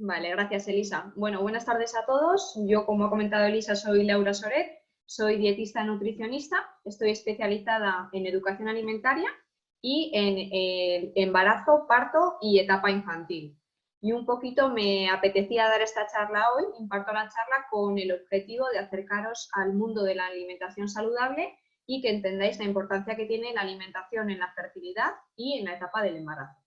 Vale, gracias Elisa. Bueno, buenas tardes a todos. Yo, como ha comentado Elisa, soy Laura Soret, soy dietista nutricionista, estoy especializada en educación alimentaria y en embarazo, parto y etapa infantil. Y un poquito me apetecía dar esta charla hoy, imparto la charla con el objetivo de acercaros al mundo de la alimentación saludable y que entendáis la importancia que tiene la alimentación en la fertilidad y en la etapa del embarazo.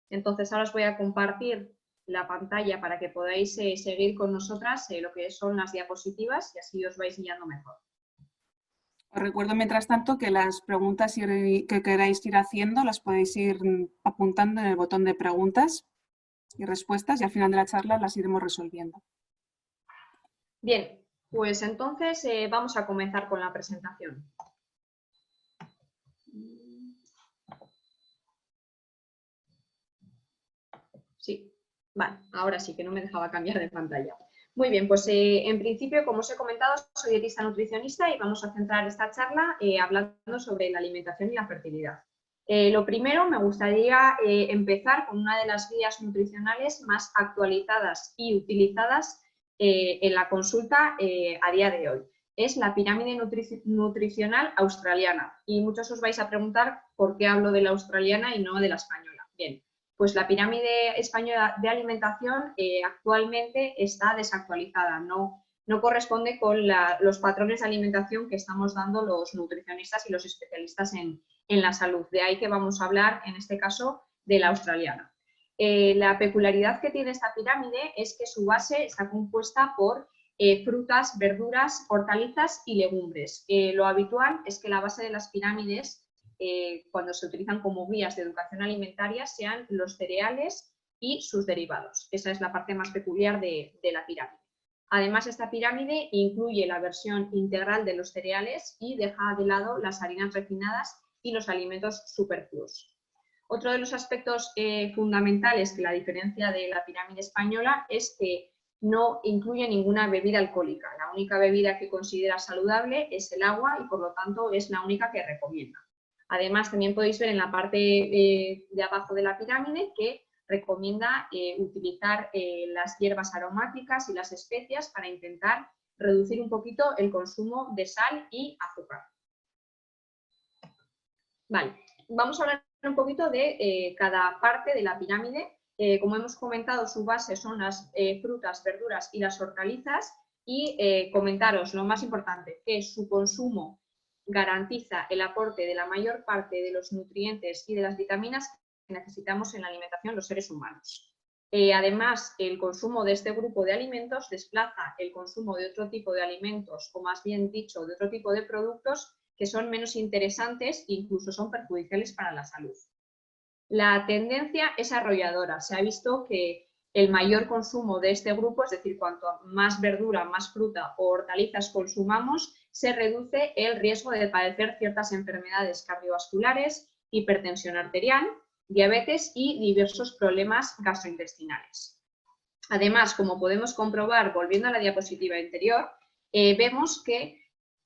Entonces ahora os voy a compartir la pantalla para que podáis seguir con nosotras lo que son las diapositivas y así os vais guiando mejor. Os recuerdo, mientras tanto, que las preguntas que queráis ir haciendo las podéis ir apuntando en el botón de preguntas y respuestas y al final de la charla las iremos resolviendo. Bien, pues entonces vamos a comenzar con la presentación. Sí, vale, ahora sí, que no me dejaba cambiar de pantalla. Muy bien, pues en principio, como os he comentado, soy dietista nutricionista y vamos a centrar esta charla hablando sobre la alimentación y la fertilidad. Lo primero, me gustaría empezar con una de las guías nutricionales más actualizadas y utilizadas en la consulta a día de hoy. Es la pirámide nutricional australiana y muchos os vais a preguntar por qué hablo de la australiana y no de la española. Bien, pues la pirámide española de alimentación actualmente está desactualizada, no corresponde con los patrones de alimentación que estamos dando los nutricionistas y los especialistas en la salud. De ahí que vamos a hablar, en este caso, de la australiana. La peculiaridad que tiene esta pirámide es que su base está compuesta por frutas, verduras, hortalizas y legumbres. Lo habitual es que la base de las pirámides, cuando se utilizan como guías de educación alimentaria, sean los cereales y sus derivados. Esa es la parte más peculiar de la pirámide. Además, esta pirámide incluye la versión integral de los cereales y deja de lado las harinas refinadas y los alimentos superfluos. Otro de los aspectos fundamentales que la diferencia de la pirámide española es que no incluye ninguna bebida alcohólica. La única bebida que considera saludable es el agua y, por lo tanto, es la única que recomienda. Además, también podéis ver en la parte de abajo de la pirámide que recomienda utilizar las hierbas aromáticas y las especias para intentar reducir un poquito el consumo de sal y azúcar. Vale, vamos a hablar un poquito de cada parte de la pirámide. Como hemos comentado, su base son las frutas, verduras y las hortalizas y comentaros lo más importante, que su consumo garantiza el aporte de la mayor parte de los nutrientes y de las vitaminas que necesitamos en la alimentación los seres humanos. Además, el consumo de este grupo de alimentos desplaza el consumo de otro tipo de alimentos, o más bien dicho, de otro tipo de productos que son menos interesantes e incluso son perjudiciales para la salud. La tendencia es arrolladora. Se ha visto que el mayor consumo de este grupo, es decir, cuanto más verdura, más fruta o hortalizas consumamos, se reduce el riesgo de padecer ciertas enfermedades cardiovasculares, hipertensión arterial, diabetes y diversos problemas gastrointestinales. Además, como podemos comprobar, volviendo a la diapositiva anterior, vemos que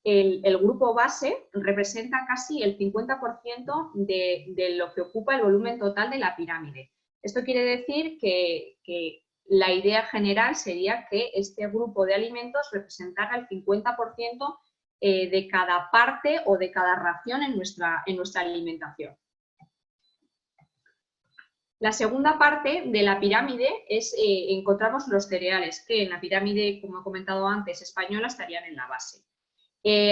el grupo base representa casi el 50% de lo que ocupa el volumen total de la pirámide. Esto quiere decir que la idea general sería que este grupo de alimentos representara el 50% de cada parte o de cada ración en nuestra alimentación. La segunda parte de la pirámide es encontramos los cereales, que en la pirámide, como he comentado antes, española, estarían en la base.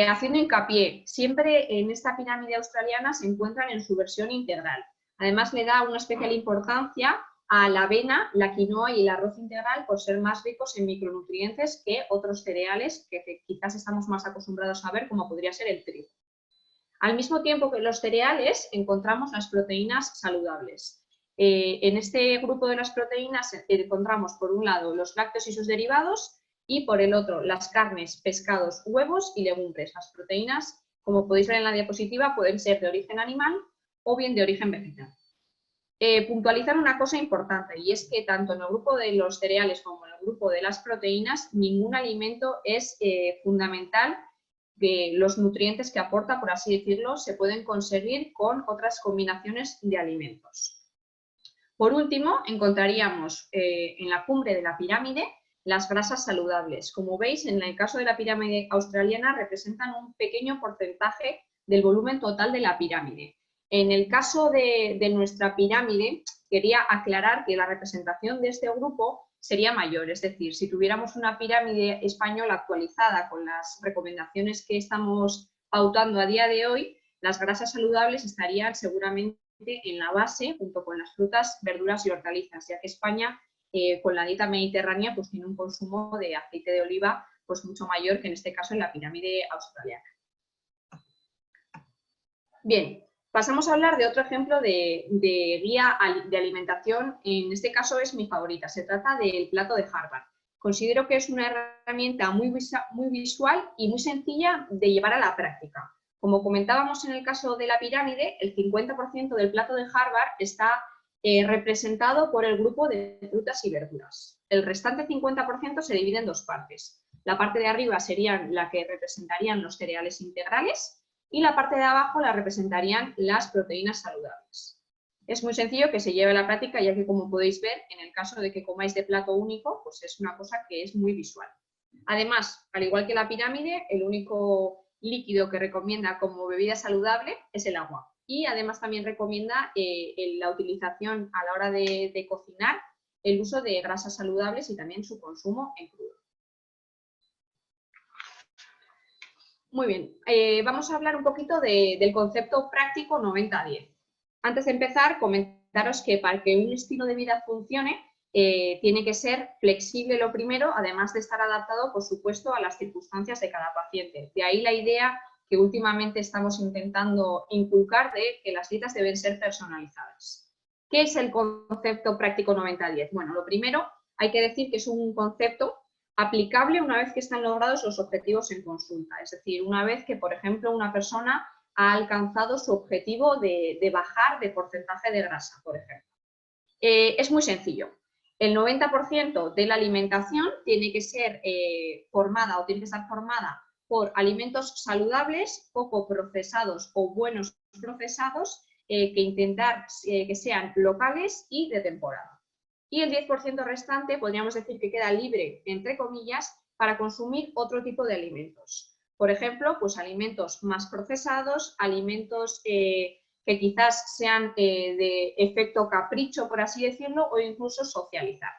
Haciendo hincapié, siempre en esta pirámide australiana se encuentran en su versión integral. Además, le da una especial importancia a la avena, la quinoa y el arroz integral por ser más ricos en micronutrientes que otros cereales que quizás estamos más acostumbrados a ver, como podría ser el trigo. Al mismo tiempo que los cereales, encontramos las proteínas saludables. En este grupo de las proteínas encontramos, por un lado, los lácteos y sus derivados, y por el otro, las carnes, pescados, huevos y legumbres. Las proteínas, como podéis ver en la diapositiva, pueden ser de origen animal o bien de origen vegetal. Puntualizar una cosa importante, y es que tanto en el grupo de los cereales como en el grupo de las proteínas, ningún alimento es fundamental. Que los nutrientes que aporta, por así decirlo, se pueden conseguir con otras combinaciones de alimentos. Por último, encontraríamos en la cumbre de la pirámide las grasas saludables. Como veis, en el caso de la pirámide australiana representan un pequeño porcentaje del volumen total de la pirámide. En el caso de nuestra pirámide, quería aclarar que la representación de este grupo sería mayor, es decir, si tuviéramos una pirámide española actualizada con las recomendaciones que estamos pautando a día de hoy, las grasas saludables estarían seguramente en la base, junto con las frutas, verduras y hortalizas, ya que España, con la dieta mediterránea, pues tiene un consumo de aceite de oliva pues mucho mayor que en este caso en la pirámide australiana. Bien, pasamos a hablar de otro ejemplo de guía de alimentación. En este caso es mi favorita, se trata del plato de Harvard. Considero que es una herramienta muy visual y muy sencilla de llevar a la práctica. Como comentábamos en el caso de la pirámide, el 50% del plato de Harvard está representado por el grupo de frutas y verduras. El restante 50% se divide en dos partes. La parte de arriba sería la que representarían los cereales integrales y la parte de abajo la representarían las proteínas saludables. Es muy sencillo que se lleve a la práctica, ya que, como podéis ver, en el caso de que comáis de plato único, pues es una cosa que es muy visual. Además, al igual que la pirámide, el único líquido que recomienda como bebida saludable es el agua. Y además también recomienda la utilización a la hora de cocinar, el uso de grasas saludables y también su consumo en crudo. Muy bien, vamos a hablar un poquito del concepto práctico 90-10. Antes de empezar, comentaros que para que un estilo de vida funcione, tiene que ser flexible lo primero, además de estar adaptado, por supuesto, a las circunstancias de cada paciente. De ahí la idea que últimamente estamos intentando inculcar de que las dietas deben ser personalizadas. ¿Qué es el concepto práctico 90-10? Bueno, lo primero, hay que decir que es un concepto aplicable una vez que están logrados los objetivos en consulta, es decir, una vez que, por ejemplo, una persona ha alcanzado su objetivo de bajar de porcentaje de grasa, por ejemplo. Es muy sencillo. El 90% de la alimentación tiene que ser formada o tiene que estar formada por alimentos saludables, poco procesados o buenos procesados, que intentar que sean locales y de temporada. Y el 10% restante podríamos decir que queda libre, entre comillas, para consumir otro tipo de alimentos. Por ejemplo, pues alimentos más procesados, alimentos que quizás sean de efecto capricho, por así decirlo, o incluso socializar.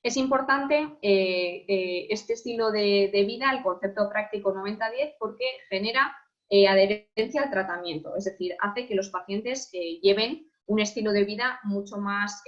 Es importante este estilo de vida, el concepto práctico 90-10, porque genera adherencia al tratamiento, es decir, hace que los pacientes lleven un estilo de vida mucho más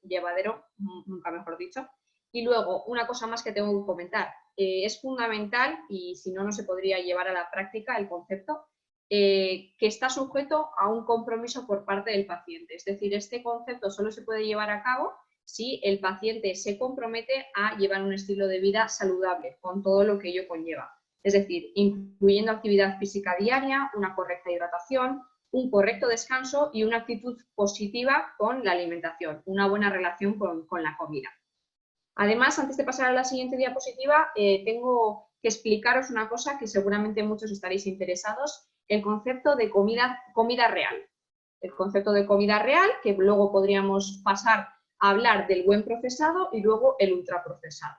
llevadero, nunca mejor dicho. Y luego, una cosa más que tengo que comentar, es fundamental, y si no, no se podría llevar a la práctica el concepto, que está sujeto a un compromiso por parte del paciente. Es decir, este concepto solo se puede llevar a cabo si el paciente se compromete a llevar un estilo de vida saludable, con todo lo que ello conlleva. Es decir, incluyendo actividad física diaria, una correcta hidratación, un correcto descanso y una actitud positiva con la alimentación, una buena relación con la comida. Además, antes de pasar a la siguiente diapositiva, tengo que explicaros una cosa que seguramente muchos estaréis interesados, el concepto de comida real. El concepto de comida real, que luego podríamos pasar a hablar del buen procesado y luego el ultraprocesado.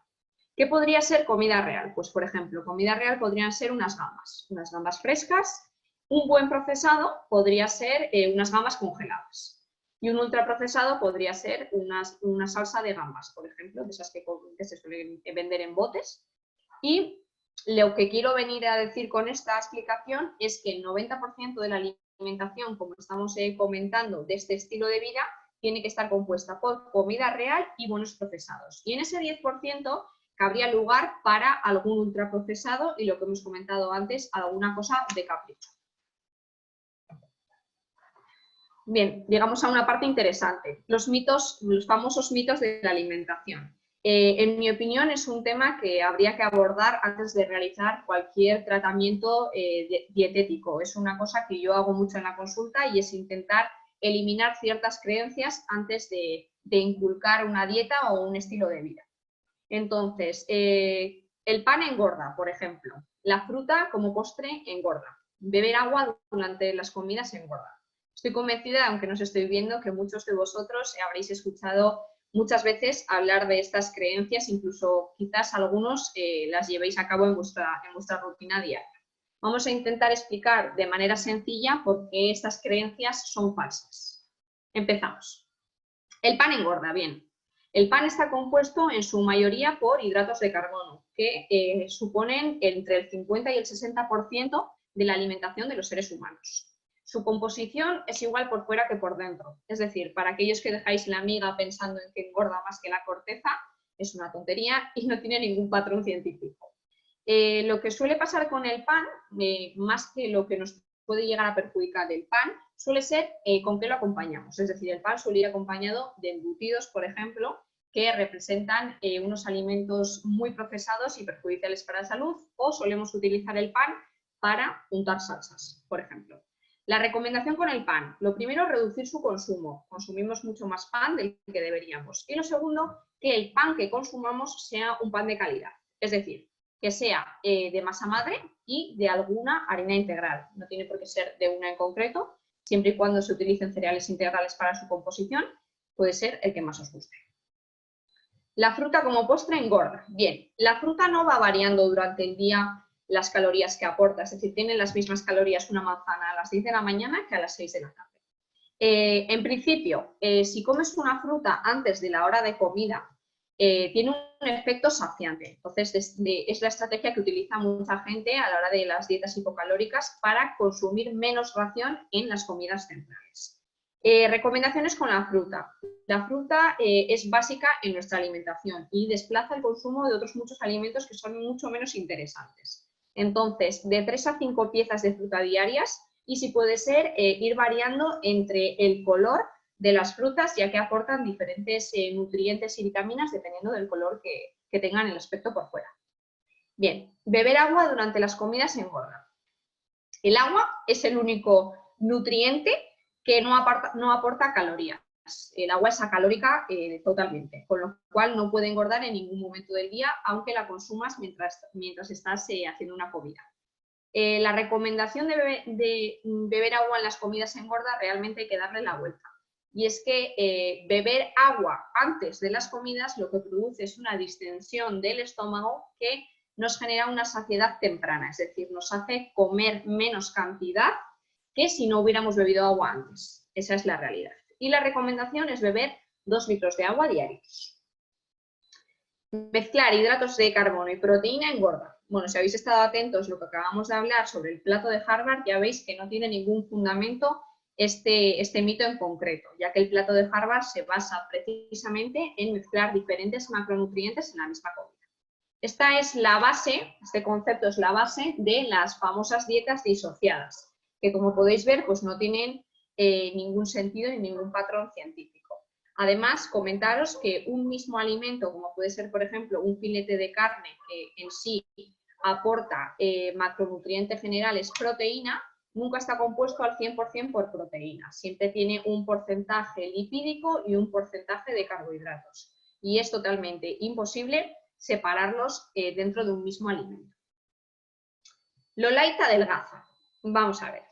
¿Qué podría ser comida real? Pues, por ejemplo, comida real podrían ser unas gambas frescas. Un buen procesado podría ser unas gambas congeladas. Y un ultraprocesado podría ser una salsa de gambas, por ejemplo, de esas que se suelen vender en botes. Y lo que quiero venir a decir con esta explicación es que el 90% de la alimentación, como estamos comentando, de este estilo de vida, tiene que estar compuesta por comida real y buenos procesados. Y en ese 10% cabría lugar para algún ultraprocesado y, lo que hemos comentado antes, alguna cosa de capricho. Bien, llegamos a una parte interesante, los famosos mitos de la alimentación. En mi opinión, es un tema que habría que abordar antes de realizar cualquier tratamiento dietético. Es una cosa que yo hago mucho en la consulta y es intentar eliminar ciertas creencias antes de inculcar una dieta o un estilo de vida. Entonces, el pan engorda, por ejemplo. La fruta como postre engorda. Beber agua durante las comidas engorda. Estoy convencida, aunque no os estoy viendo, que muchos de vosotros habréis escuchado muchas veces hablar de estas creencias, incluso quizás algunos las llevéis a cabo en vuestra rutina diaria. Vamos a intentar explicar de manera sencilla por qué estas creencias son falsas. Empezamos. El pan engorda, bien. El pan está compuesto en su mayoría por hidratos de carbono, que suponen entre el 50 y el 60% de la alimentación de los seres humanos. Su composición es igual por fuera que por dentro. Es decir, para aquellos que dejáis la miga pensando en que engorda más que la corteza, es una tontería y no tiene ningún patrón científico. Lo que suele pasar con el pan, más que lo que nos puede llegar a perjudicar el pan, suele ser con qué lo acompañamos. Es decir, el pan suele ir acompañado de embutidos, por ejemplo, que representan unos alimentos muy procesados y perjudiciales para la salud, o solemos utilizar el pan para untar salsas, por ejemplo. La recomendación con el pan, lo primero, reducir su consumo. Consumimos mucho más pan del que deberíamos. Y lo segundo, que el pan que consumamos sea un pan de calidad. Es decir, que sea de masa madre y de alguna harina integral. No tiene por qué ser de una en concreto, siempre y cuando se utilicen cereales integrales para su composición, puede ser el que más os guste. La fruta como postre engorda. Bien, la fruta no va variando durante el día las calorías que aporta, es decir, tiene las mismas calorías una manzana a las 10 de la mañana que a las 6 de la tarde. En principio, si comes una fruta antes de la hora de comida, tiene un efecto saciante. Entonces, es la estrategia que utiliza mucha gente a la hora de las dietas hipocalóricas para consumir menos ración en las comidas centrales. Recomendaciones con la fruta. La fruta es básica en nuestra alimentación y desplaza el consumo de otros muchos alimentos que son mucho menos interesantes. Entonces, de 3 a 5 piezas de fruta diarias y, si puede ser, ir variando entre el color de las frutas, ya que aportan diferentes nutrientes y vitaminas dependiendo del color que tengan el aspecto por fuera. Bien, beber agua durante las comidas engorda. El agua es el único nutriente que no aporta calorías. El agua es acalórica totalmente, con lo cual no puede engordar en ningún momento del día, aunque la consumas mientras estás haciendo una comida. La recomendación de beber agua en las comidas engorda, realmente hay que darle la vuelta. Y es que beber agua antes de las comidas lo que produce es una distensión del estómago que nos genera una saciedad temprana, es decir, nos hace comer menos cantidad que si no hubiéramos bebido agua antes. Esa es la realidad. Y la recomendación es beber 2 litros de agua diarios. Mezclar hidratos de carbono y proteína engorda. Bueno, si habéis estado atentos a lo que acabamos de hablar sobre el plato de Harvard, ya veis que no tiene ningún fundamento este mito en concreto, ya que el plato de Harvard se basa precisamente en mezclar diferentes macronutrientes en la misma comida. Esta es la base, este concepto es la base de las famosas dietas disociadas, que como podéis ver, pues no tienen ningún sentido ni ningún patrón científico. Además, comentaros que un mismo alimento, como puede ser, por ejemplo, un filete de carne que en sí aporta macronutrientes generales, proteína, nunca está compuesto al 100% por proteína. Siempre tiene un porcentaje lipídico y un porcentaje de carbohidratos. Y es totalmente imposible separarlos dentro de un mismo alimento. Lo light adelgaza. Vamos a ver.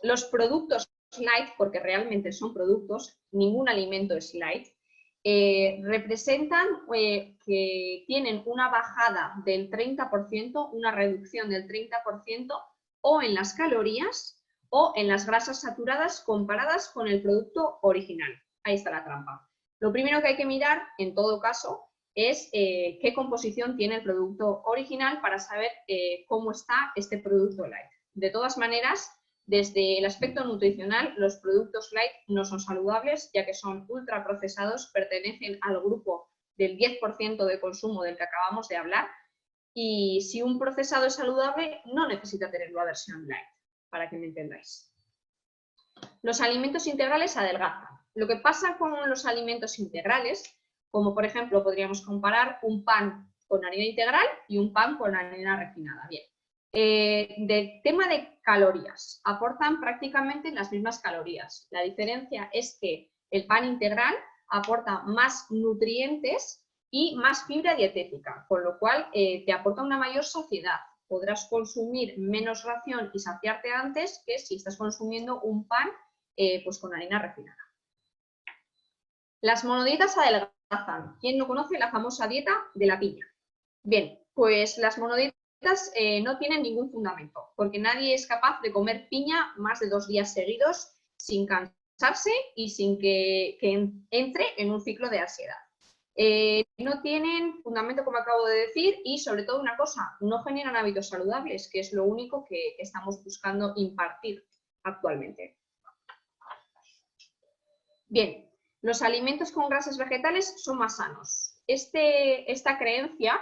Los productos light, porque realmente son productos, ningún alimento es light, representan que tienen una bajada del 30%, una reducción del 30% o en las calorías o en las grasas saturadas comparadas con el producto original. Ahí está la trampa. Lo primero que hay que mirar, en todo caso, es qué composición tiene el producto original para saber cómo está este producto light. De todas maneras, desde el aspecto nutricional, los productos light no son saludables, ya que son ultraprocesados, pertenecen al grupo del 10% de consumo del que acabamos de hablar, y si un procesado es saludable, no necesita tener la versión light, para que me entendáis. Los alimentos integrales adelgazan. Lo que pasa con los alimentos integrales, como por ejemplo podríamos comparar un pan con harina integral y un pan con harina refinada. Bien. Del tema de calorías, aportan prácticamente las mismas calorías. La diferencia es que el pan integral aporta más nutrientes y más fibra dietética, con lo cual te aporta una mayor saciedad. Podrás consumir menos ración y saciarte antes que si estás consumiendo un pan pues con harina refinada. Las monodietas adelgazan. ¿Quién no conoce la famosa dieta de la piña? Bien, pues las monodietas no tienen ningún fundamento, porque nadie es capaz de comer piña más de 2 días seguidos sin cansarse y sin que entre en un ciclo de ansiedad. No tienen fundamento, como acabo de decir, y sobre todo una cosa, no generan hábitos saludables, que es lo único que estamos buscando impartir actualmente. Bien, los alimentos con grasas vegetales son más sanos. Esta creencia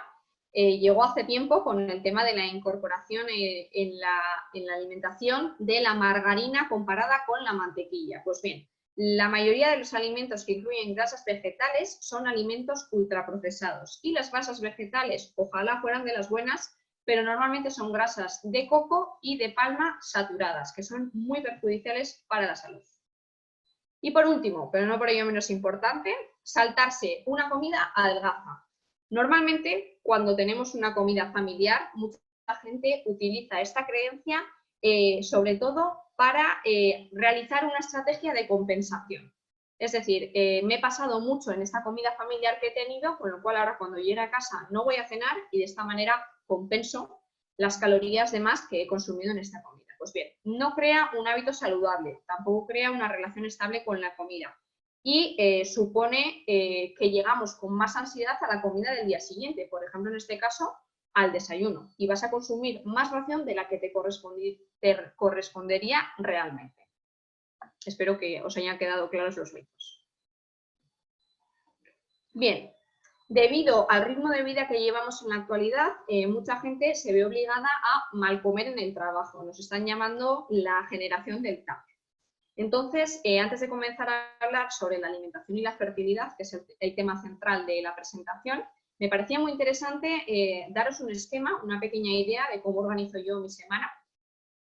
llegó hace tiempo con el tema de la incorporación en la alimentación de la margarina comparada con la mantequilla. Pues bien, la mayoría de los alimentos que incluyen grasas vegetales son alimentos ultraprocesados y las grasas vegetales ojalá fueran de las buenas, pero normalmente son grasas de coco y de palma saturadas, que son muy perjudiciales para la salud. Y por último, pero no por ello menos importante, saltarse una comida adelgaza. Normalmente, cuando tenemos una comida familiar, mucha gente utiliza esta creencia sobre todo para realizar una estrategia de compensación. Es decir, me he pasado mucho en esta comida familiar que he tenido, con lo cual ahora cuando llegue a casa no voy a cenar y de esta manera compenso las calorías de más que he consumido en esta comida. Pues bien, no crea un hábito saludable, tampoco crea una relación estable con la comida y supone que llegamos con más ansiedad a la comida del día siguiente, por ejemplo, en este caso, al desayuno, y vas a consumir más ración de la que te correspondería realmente. Espero que os hayan quedado claros los mitos. Bien, debido al ritmo de vida que llevamos en la actualidad, mucha gente se ve obligada a mal comer en el trabajo. Nos están llamando la generación del tupper. Entonces, antes de comenzar a hablar sobre la alimentación y la fertilidad, que es el tema central de la presentación, me parecía muy interesante daros un esquema, una pequeña idea de cómo organizo yo mi semana.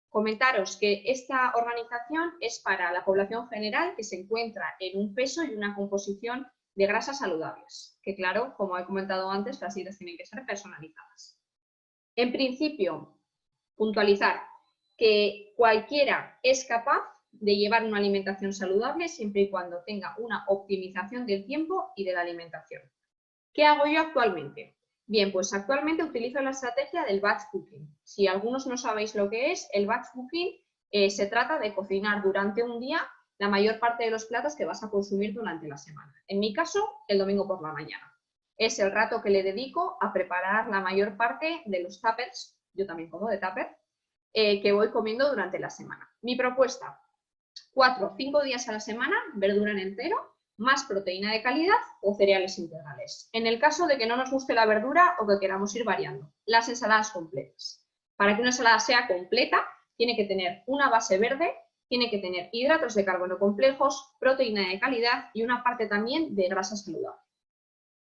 Comentaros que esta organización es para la población general que se encuentra en un peso y una composición de grasas saludables, que claro, como he comentado antes, las dietas tienen que ser personalizadas. En principio, puntualizar que cualquiera es capaz de llevar una alimentación saludable siempre y cuando tenga una optimización del tiempo y de la alimentación. ¿Qué hago yo actualmente? Bien, pues actualmente utilizo la estrategia del batch cooking. Si algunos no sabéis lo que es, el batch cooking se trata de cocinar durante un día la mayor parte de los platos que vas a consumir durante la semana. En mi caso, el domingo por la mañana. Es el rato que le dedico a preparar la mayor parte de los tuppers, yo también como de tupper, que voy comiendo durante la semana. Mi propuesta, 4 o 5 días a la semana, verdura en entero, más proteína de calidad o cereales integrales. En el caso de que no nos guste la verdura o que queramos ir variando, las ensaladas completas. Para que una ensalada sea completa, tiene que tener una base verde, tiene que tener hidratos de carbono complejos, proteína de calidad y una parte también de grasa saludable.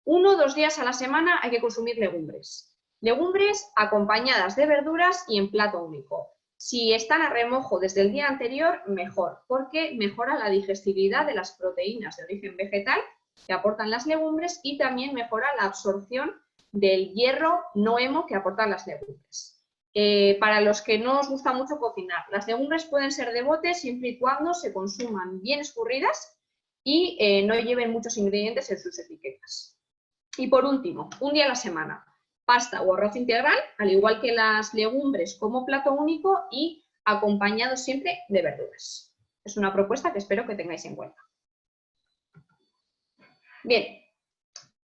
1 o 2 días a la semana hay que consumir legumbres. Legumbres acompañadas de verduras y en plato único. Si están a remojo desde el día anterior, mejor, porque mejora la digestibilidad de las proteínas de origen vegetal que aportan las legumbres y también mejora la absorción del hierro no hemo que aportan las legumbres. Para los que no os gusta mucho cocinar, las legumbres pueden ser de bote siempre y cuando se consuman bien escurridas y no lleven muchos ingredientes en sus etiquetas. Y por último, un día a la semana, pasta o arroz integral, al igual que las legumbres como plato único y acompañado siempre de verduras. Es una propuesta que espero que tengáis en cuenta. Bien,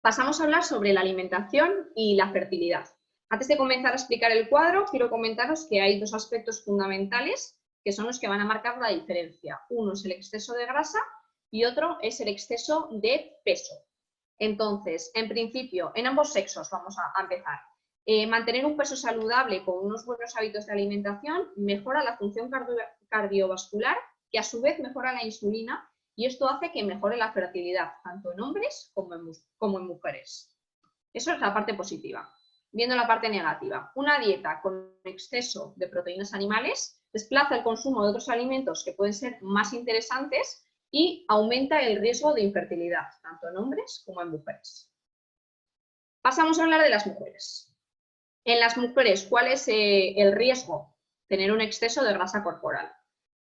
pasamos a hablar sobre la alimentación y la fertilidad. Antes de comenzar a explicar el cuadro, quiero comentaros que hay 2 aspectos fundamentales que son los que van a marcar la diferencia. Uno es el exceso de grasa y otro es el exceso de peso. Entonces, en principio, en ambos sexos vamos a empezar. Mantener un peso saludable con unos buenos hábitos de alimentación mejora la función cardiovascular, que a su vez mejora la insulina, y esto hace que mejore la fertilidad, tanto en hombres como en mujeres. Eso es la parte positiva. Viendo la parte negativa, una dieta con exceso de proteínas animales desplaza el consumo de otros alimentos que pueden ser más interesantes y aumenta el riesgo de infertilidad, tanto en hombres como en mujeres. Pasamos a hablar de las mujeres. En las mujeres, ¿cuál es el riesgo? Tener un exceso de grasa corporal.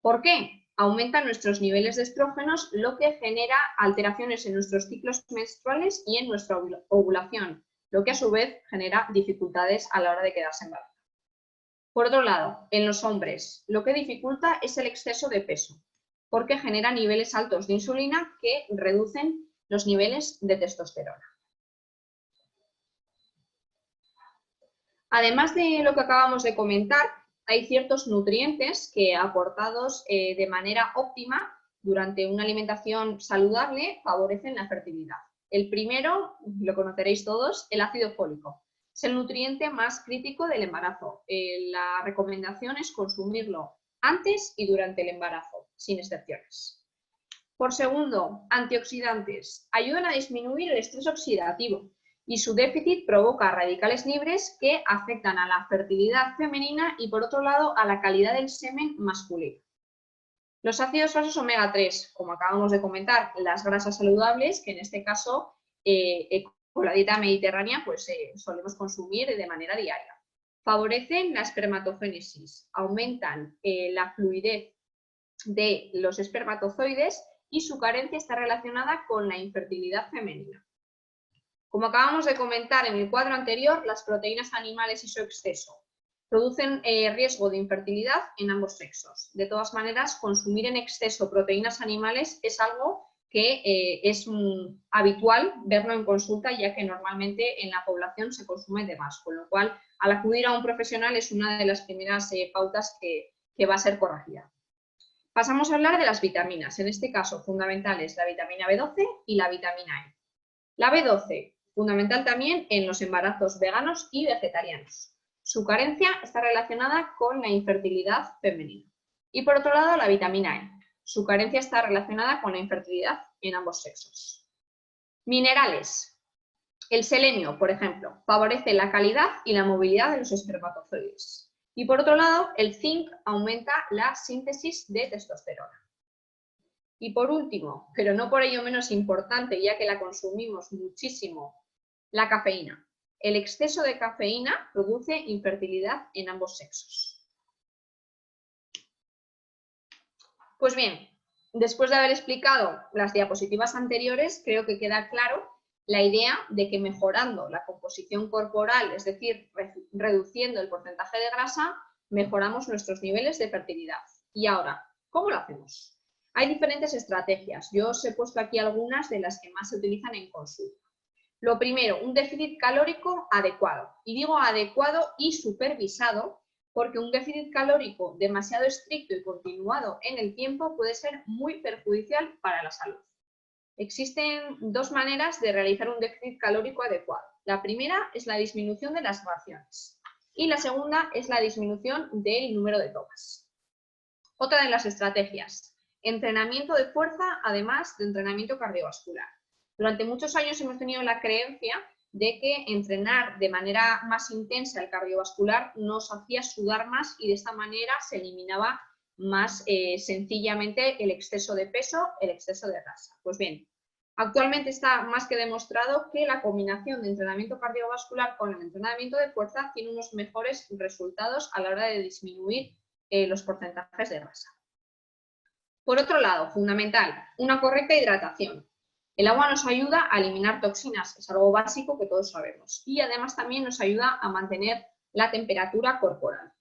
¿Por qué? aumentan nuestros niveles de estrógenos, lo que genera alteraciones en nuestros ciclos menstruales y en nuestra ovulación, lo que a su vez genera dificultades a la hora de quedarse embarazada. Por otro lado, en los hombres, lo que dificulta es el exceso de peso, porque genera niveles altos de insulina que reducen los niveles de testosterona. Además de lo que acabamos de comentar, hay ciertos nutrientes que, aportados de manera óptima durante una alimentación saludable, favorecen la fertilidad. El primero, lo conoceréis todos, el ácido fólico. Es el nutriente más crítico del embarazo. La recomendación es consumirlo antes y durante el embarazo, sin excepciones. Por segundo, antioxidantes. Ayudan a disminuir el estrés oxidativo y su déficit provoca radicales libres que afectan a la fertilidad femenina y, por otro lado, a la calidad del semen masculino. Los ácidos grasos omega 3, como acabamos de comentar, las grasas saludables, que en este caso, con la dieta mediterránea, pues solemos consumir de manera diaria. Favorecen la espermatogénesis, aumentan la fluidez de los espermatozoides y su carencia está relacionada con la infertilidad femenina. Como acabamos de comentar en el cuadro anterior, las proteínas animales y su exceso producen riesgo de infertilidad en ambos sexos. De todas maneras, consumir en exceso proteínas animales es algo que es habitual verlo en consulta, ya que normalmente en la población se consume de más, con lo cual al acudir a un profesional es una de las primeras pautas que va a ser corregida. Pasamos a hablar de las vitaminas, en este caso fundamentales la vitamina B12 y la vitamina E. La B12, fundamental también en los embarazos veganos y vegetarianos. Su carencia está relacionada con la infertilidad femenina. Y por otro lado, la vitamina E. Su carencia está relacionada con la infertilidad en ambos sexos. Minerales. El selenio, por ejemplo, favorece la calidad y la movilidad de los espermatozoides. Y por otro lado, el zinc aumenta la síntesis de testosterona. Y por último, pero no por ello menos importante, ya que la consumimos muchísimo, la cafeína. El exceso de cafeína produce infertilidad en ambos sexos. Pues bien, después de haber explicado las diapositivas anteriores, creo que queda claro la idea de que mejorando la composición corporal, es decir, reduciendo el porcentaje de grasa, mejoramos nuestros niveles de fertilidad. Y ahora, ¿cómo lo hacemos? Hay diferentes estrategias. Yo os he puesto aquí algunas de las que más se utilizan en consulta. Lo primero, un déficit calórico adecuado. Y digo adecuado y supervisado porque un déficit calórico demasiado estricto y continuado en el tiempo puede ser muy perjudicial para la salud. Existen dos maneras de realizar un déficit calórico adecuado. La primera es la disminución de las raciones y la segunda es la disminución del número de tomas. Otra de las estrategias, entrenamiento de fuerza además de entrenamiento cardiovascular. Durante muchos años hemos tenido la creencia de que entrenar de manera más intensa el cardiovascular nos hacía sudar más y de esta manera se eliminaba más sencillamente el exceso de peso, el exceso de grasa. Pues bien, actualmente está más que demostrado que la combinación de entrenamiento cardiovascular con el entrenamiento de fuerza tiene unos mejores resultados a la hora de disminuir los porcentajes de grasa. Por otro lado, fundamental, una correcta hidratación. El agua nos ayuda a eliminar toxinas, es algo básico que todos sabemos, y además también nos ayuda a mantener la temperatura corporal.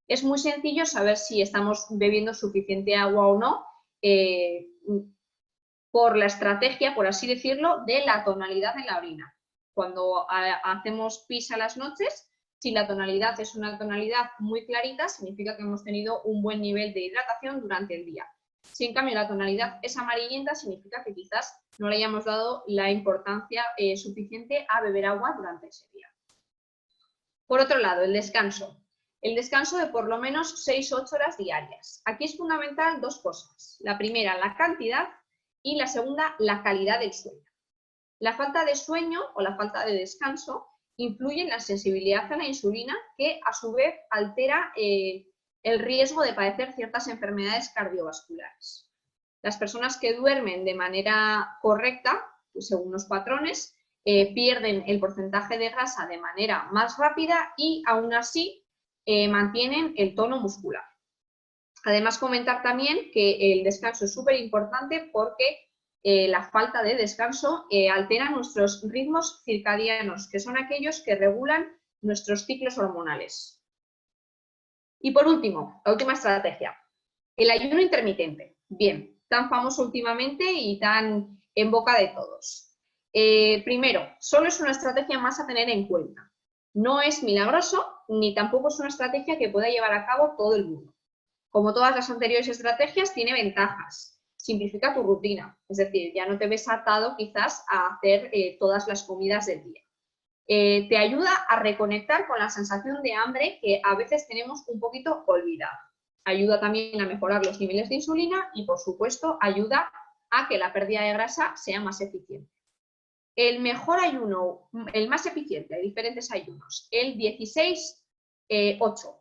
Es muy sencillo saber si estamos bebiendo suficiente agua o no por la estrategia, por así decirlo, de la tonalidad de la orina. Cuando hacemos pis a las noches, si la tonalidad es una tonalidad muy clarita, significa que hemos tenido un buen nivel de hidratación durante el día. Si en cambio la tonalidad es amarillenta, significa que quizás no le hayamos dado la importancia suficiente a beber agua durante ese día. Por otro lado, el descanso. El descanso de por lo menos 6-8 horas diarias. Aquí es fundamental dos cosas. La primera, la cantidad, y la segunda, la calidad del sueño. La falta de sueño o la falta de descanso influye en la sensibilidad a la insulina, que a su vez altera el riesgo de padecer ciertas enfermedades cardiovasculares. Las personas que duermen de manera correcta, pues según los patrones, pierden el porcentaje de grasa de manera más rápida y aún así mantienen el tono muscular. Además, comentar también que el descanso es súper importante porque la falta de descanso altera nuestros ritmos circadianos, que son aquellos que regulan nuestros ciclos hormonales. Y por último, la última estrategia, el ayuno intermitente. Bien, tan famoso últimamente y tan en boca de todos. Primero, solo es una estrategia más a tener en cuenta. No es milagroso, ni tampoco es una estrategia que pueda llevar a cabo todo el mundo. Como todas las anteriores estrategias, tiene ventajas. Simplifica tu rutina, es decir, ya no te ves atado quizás a hacer todas las comidas del día. Te ayuda a reconectar con la sensación de hambre que a veces tenemos un poquito olvidada. Ayuda también a mejorar los niveles de insulina y, por supuesto, ayuda a que la pérdida de grasa sea más eficiente. El mejor ayuno, el más eficiente, hay diferentes ayunos, el 16-8.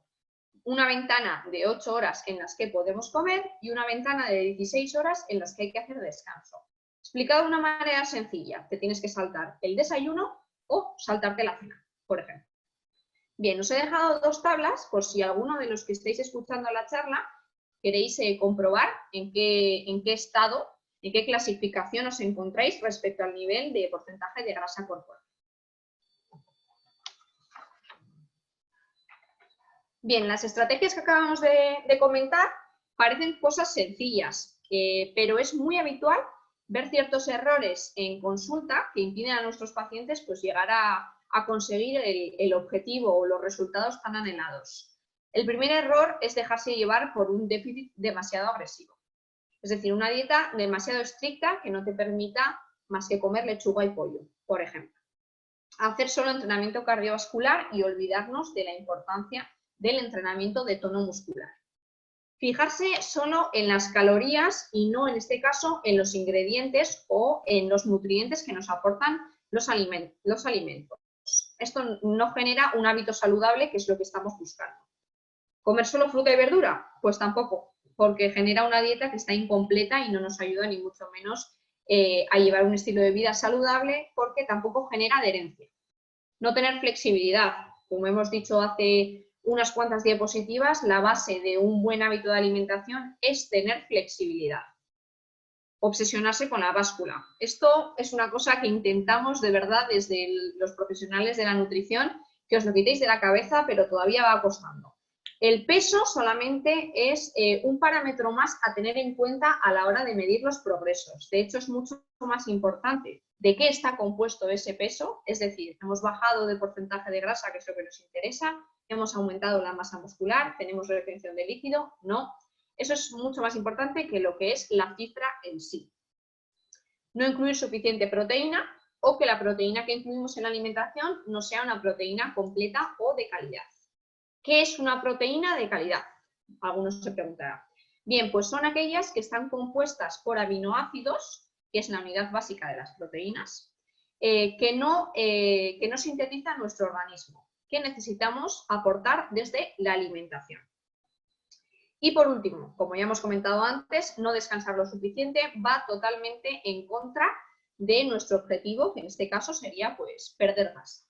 Una ventana de 8 horas en las que podemos comer y una ventana de 16 horas en las que hay que hacer descanso. Explicado de una manera sencilla, te tienes que saltar el desayuno o saltarte la cena, por ejemplo. Bien, os he dejado 2 tablas por si alguno de los que estáis escuchando la charla queréis comprobar en qué estado, en qué clasificación os encontráis respecto al nivel de porcentaje de grasa corporal. Bien, las estrategias que acabamos de comentar parecen cosas sencillas, pero es muy habitual ver ciertos errores en consulta que impiden a nuestros pacientes pues, llegar a conseguir el objetivo o los resultados tan anhelados. El primer error es dejarse llevar por un déficit demasiado agresivo. Es decir, una dieta demasiado estricta que no te permita más que comer lechuga y pollo, por ejemplo. Hacer solo entrenamiento cardiovascular y olvidarnos de la importancia del entrenamiento de tono muscular. Fijarse solo en las calorías y no, en este caso, en los ingredientes o en los nutrientes que nos aportan los alimentos. Esto no genera un hábito saludable, que es lo que estamos buscando. ¿Comer solo fruta y verdura? Pues tampoco, porque genera una dieta que está incompleta y no nos ayuda ni mucho menos a llevar un estilo de vida saludable, porque tampoco genera adherencia. No tener flexibilidad, como hemos dicho hace unas cuantas diapositivas, la base de un buen hábito de alimentación es tener flexibilidad. Obsesionarse con la báscula. Esto es una cosa que intentamos de verdad desde los profesionales de la nutrición, que os lo quitéis de la cabeza, pero todavía va costando. El peso solamente es un parámetro más a tener en cuenta a la hora de medir los progresos. De hecho, es mucho más importante de qué está compuesto ese peso, es decir, hemos bajado de porcentaje de grasa, que es lo que nos interesa, hemos aumentado la masa muscular, tenemos retención de líquido, no. Eso es mucho más importante que lo que es la cifra en sí. No incluir suficiente proteína o que la proteína que incluimos en la alimentación no sea una proteína completa o de calidad. ¿Qué es una proteína de calidad? Algunos se preguntarán. Bien, pues son aquellas que están compuestas por aminoácidos, que es la unidad básica de las proteínas, que no sintetiza nuestro organismo, que necesitamos aportar desde la alimentación. Y por último, como ya hemos comentado antes, no descansar lo suficiente va totalmente en contra de nuestro objetivo, que en este caso sería pues perder grasa.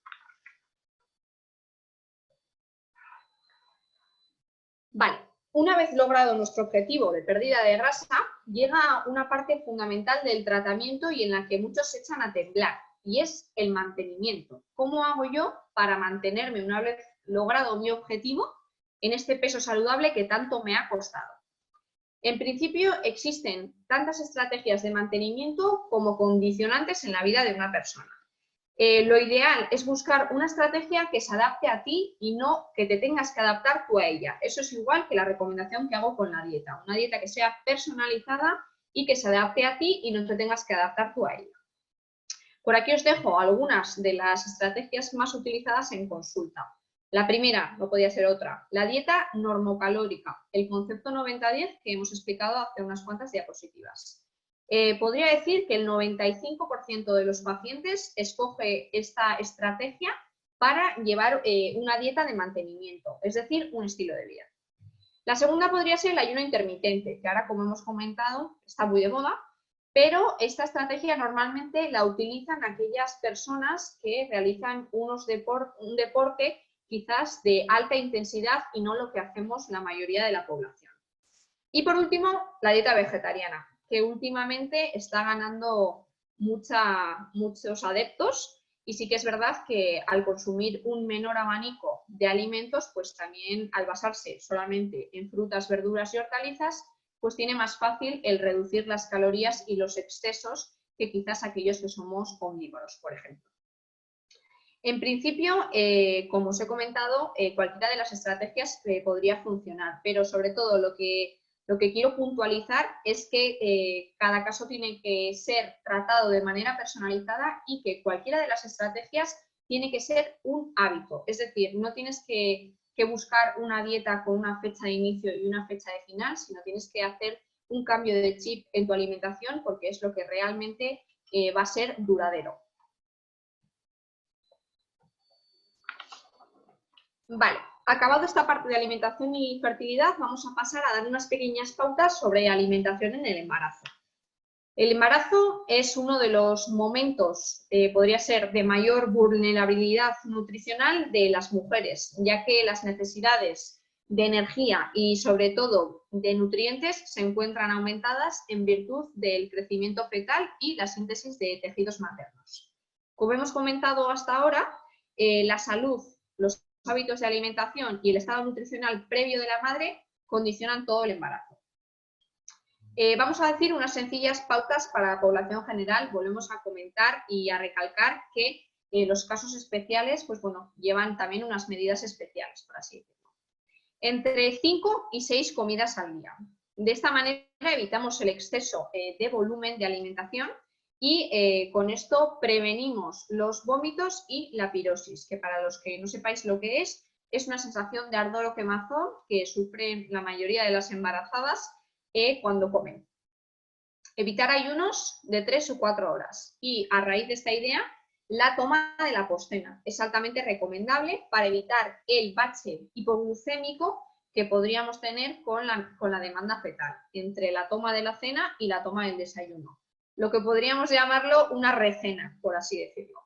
Vale, una vez logrado nuestro objetivo de pérdida de grasa, llega una parte fundamental del tratamiento y en la que muchos se echan a temblar, y es el mantenimiento. ¿Cómo hago yo para mantenerme una vez logrado mi objetivo en este peso saludable que tanto me ha costado? En principio, existen tantas estrategias de mantenimiento como condicionantes en la vida de una persona. Lo ideal es buscar una estrategia que se adapte a ti y no que te tengas que adaptar tú a ella. Eso es igual que la recomendación que hago con la dieta. Una dieta que sea personalizada y que se adapte a ti y no te tengas que adaptar tú a ella. Por aquí os dejo algunas de las estrategias más utilizadas en consulta. La primera, no podía ser otra, la dieta normocalórica, el concepto 90-10 que hemos explicado hace unas cuantas diapositivas. Podría decir que el 95% de los pacientes escoge esta estrategia para llevar una dieta de mantenimiento, es decir, un estilo de vida. La segunda podría ser el ayuno intermitente, que ahora, como hemos comentado, está muy de moda, pero esta estrategia normalmente la utilizan aquellas personas que realizan un deporte quizás de alta intensidad y no lo que hacemos la mayoría de la población. Y por último, la dieta vegetariana, que últimamente está ganando muchos adeptos. Y sí que es verdad que al consumir un menor abanico de alimentos, pues también al basarse solamente en frutas, verduras y hortalizas, pues tiene más fácil el reducir las calorías y los excesos que quizás aquellos que somos omnívoros, por ejemplo. En principio, como os he comentado, cualquiera de las estrategias podría funcionar, pero sobre todo lo que quiero puntualizar es que cada caso tiene que ser tratado de manera personalizada y que cualquiera de las estrategias tiene que ser un hábito. Es decir, no tienes que buscar una dieta con una fecha de inicio y una fecha de final, sino tienes que hacer un cambio de chip en tu alimentación porque es lo que realmente va a ser duradero. Vale, acabado esta parte de alimentación y fertilidad, vamos a pasar a dar unas pequeñas pautas sobre alimentación en el embarazo. El embarazo es uno de los momentos, podría ser, de mayor vulnerabilidad nutricional de las mujeres, ya que las necesidades de energía y sobre todo de nutrientes se encuentran aumentadas en virtud del crecimiento fetal y la síntesis de tejidos maternos. Como hemos comentado hasta ahora, la salud, los hábitos de alimentación y el estado nutricional previo de la madre condicionan todo el embarazo. Vamos a decir unas sencillas pautas para la población general. Volvemos a comentar y a recalcar que los casos especiales, pues bueno, llevan también unas medidas especiales, por así decirlo. Entre 5 y 6 comidas al día. De esta manera evitamos el exceso de volumen de alimentación y con esto prevenimos los vómitos y la pirosis, que para los que no sepáis lo que es una sensación de ardor o quemazón que sufren la mayoría de las embarazadas cuando comen. Evitar ayunos de 3 o 4 horas y a raíz de esta idea, la toma de la postcena es altamente recomendable para evitar el bache hipoglucémico que podríamos tener con la demanda fetal, entre la toma de la cena y la toma del desayuno. Lo que podríamos llamarlo una recena, por así decirlo.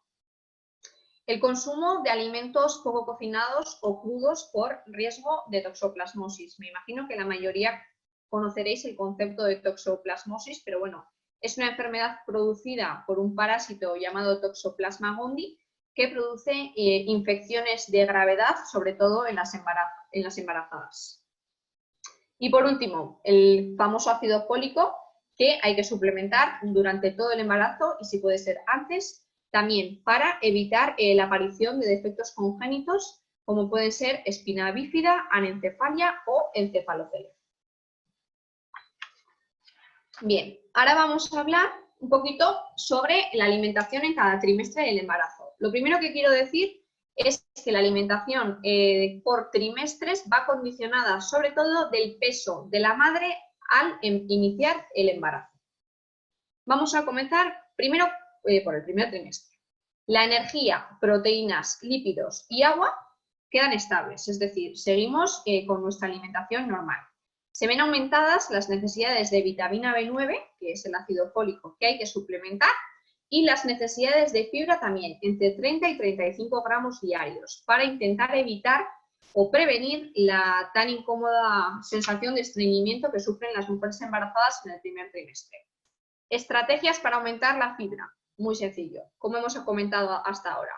El consumo de alimentos poco cocinados o crudos por riesgo de toxoplasmosis. Me imagino que la mayoría conoceréis el concepto de toxoplasmosis, pero bueno, es una enfermedad producida por un parásito llamado Toxoplasma gondii que produce infecciones de gravedad, sobre todo en las embarazadas. Y por último, el famoso ácido fólico que hay que suplementar durante todo el embarazo y si puede ser antes, también para evitar la aparición de defectos congénitos como pueden ser espina bífida, anencefalia o encefalocelia. Bien, ahora vamos a hablar un poquito sobre la alimentación en cada trimestre del embarazo. Lo primero que quiero decir es que la alimentación por trimestres va condicionada sobre todo del peso de la madre al iniciar el embarazo. Vamos a comenzar primero por el primer trimestre. La energía, proteínas, lípidos y agua quedan estables, es decir, seguimos con nuestra alimentación normal. Se ven aumentadas las necesidades de vitamina B9, que es el ácido fólico que hay que suplementar, y las necesidades de fibra también, entre 30 y 35 gramos diarios, para intentar evitar o prevenir la tan incómoda sensación de estreñimiento que sufren las mujeres embarazadas en el primer trimestre. Estrategias para aumentar la fibra. Muy sencillo, como hemos comentado hasta ahora.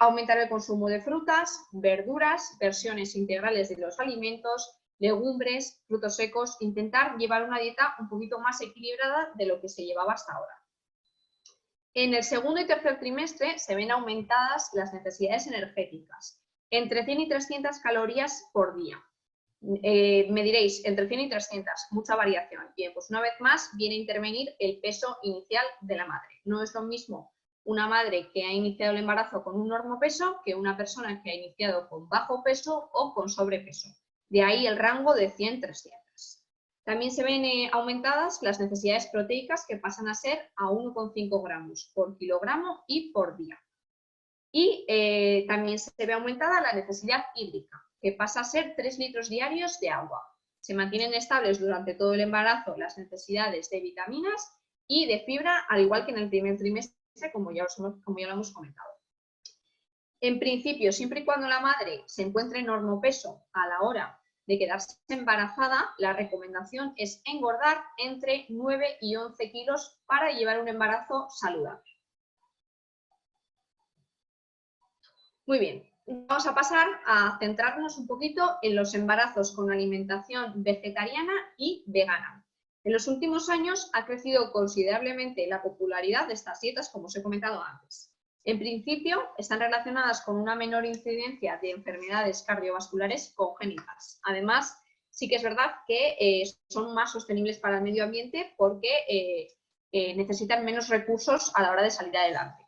Aumentar el consumo de frutas, verduras, versiones integrales de los alimentos, legumbres, frutos secos, intentar llevar una dieta un poquito más equilibrada de lo que se llevaba hasta ahora. En el segundo y tercer trimestre se ven aumentadas las necesidades energéticas, entre 100 y 300 calorías por día. Me diréis, entre 100 y 300, mucha variación. Bien, pues una vez más viene a intervenir el peso inicial de la madre. No es lo mismo una madre que ha iniciado el embarazo con un normopeso que una persona que ha iniciado con bajo peso o con sobrepeso. De ahí el rango de 100-300. También se ven aumentadas las necesidades proteicas que pasan a ser a 1,5 gramos por kilogramo y por día. Y también se ve aumentada la necesidad hídrica, que pasa a ser 3 litros diarios de agua. Se mantienen estables durante todo el embarazo las necesidades de vitaminas y de fibra, al igual que en el primer trimestre, como ya lo hemos comentado. En principio, siempre y cuando la madre se encuentre en normopeso a la hora de quedarse embarazada, la recomendación es engordar entre 9 y 11 kilos para llevar un embarazo saludable. Muy bien, vamos a pasar a centrarnos un poquito en los embarazos con alimentación vegetariana y vegana. En los últimos años ha crecido considerablemente la popularidad de estas dietas, como os he comentado antes. En principio, están relacionadas con una menor incidencia de enfermedades cardiovasculares congénitas. Además, sí que es verdad que son más sostenibles para el medio ambiente porque necesitan menos recursos a la hora de salir adelante.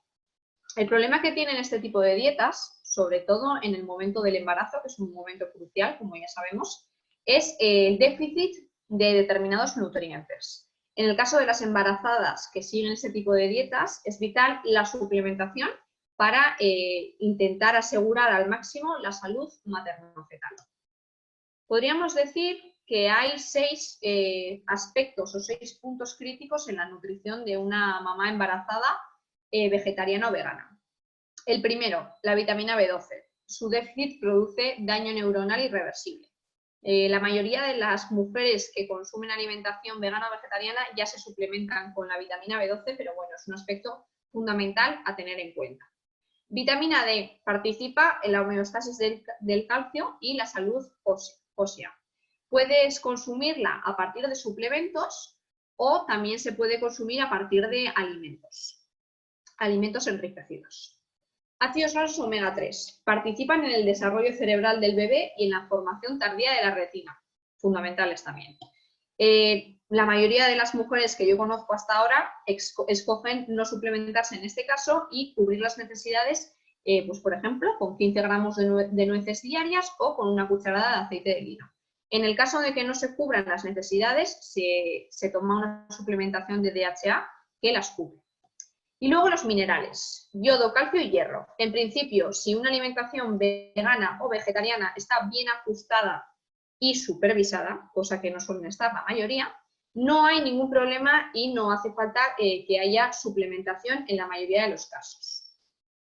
El problema que tienen este tipo de dietas, sobre todo en el momento del embarazo, que es un momento crucial, como ya sabemos, es el déficit de determinados nutrientes. En el caso de las embarazadas que siguen ese tipo de dietas, es vital la suplementación para intentar asegurar al máximo la salud materno-fetal. Podríamos decir que hay 6 aspectos o 6 puntos críticos en la nutrición de una mamá embarazada vegetariana o vegana. El primero, la vitamina B12. Su déficit produce daño neuronal irreversible. La mayoría de las mujeres que consumen alimentación vegana o vegetariana ya se suplementan con la vitamina B12, pero bueno, es un aspecto fundamental a tener en cuenta. Vitamina D participa en la homeostasis del calcio y la salud ósea. Puedes consumirla a partir de suplementos o también se puede consumir a partir de alimentos enriquecidos. Ácidos grasos omega 3 participan en el desarrollo cerebral del bebé y en la formación tardía de la retina, fundamentales también. La mayoría de las mujeres que yo conozco hasta ahora escogen no suplementarse en este caso y cubrir las necesidades, pues por ejemplo, con 15 gramos de nueces diarias o con una cucharada de aceite de lino. En el caso de que no se cubran las necesidades, se toma una suplementación de DHA que las cubre. Y luego los minerales, yodo, calcio y hierro. En principio, si una alimentación vegana o vegetariana está bien ajustada y supervisada, cosa que no suelen estar la mayoría, no hay ningún problema y no hace falta que haya suplementación en la mayoría de los casos.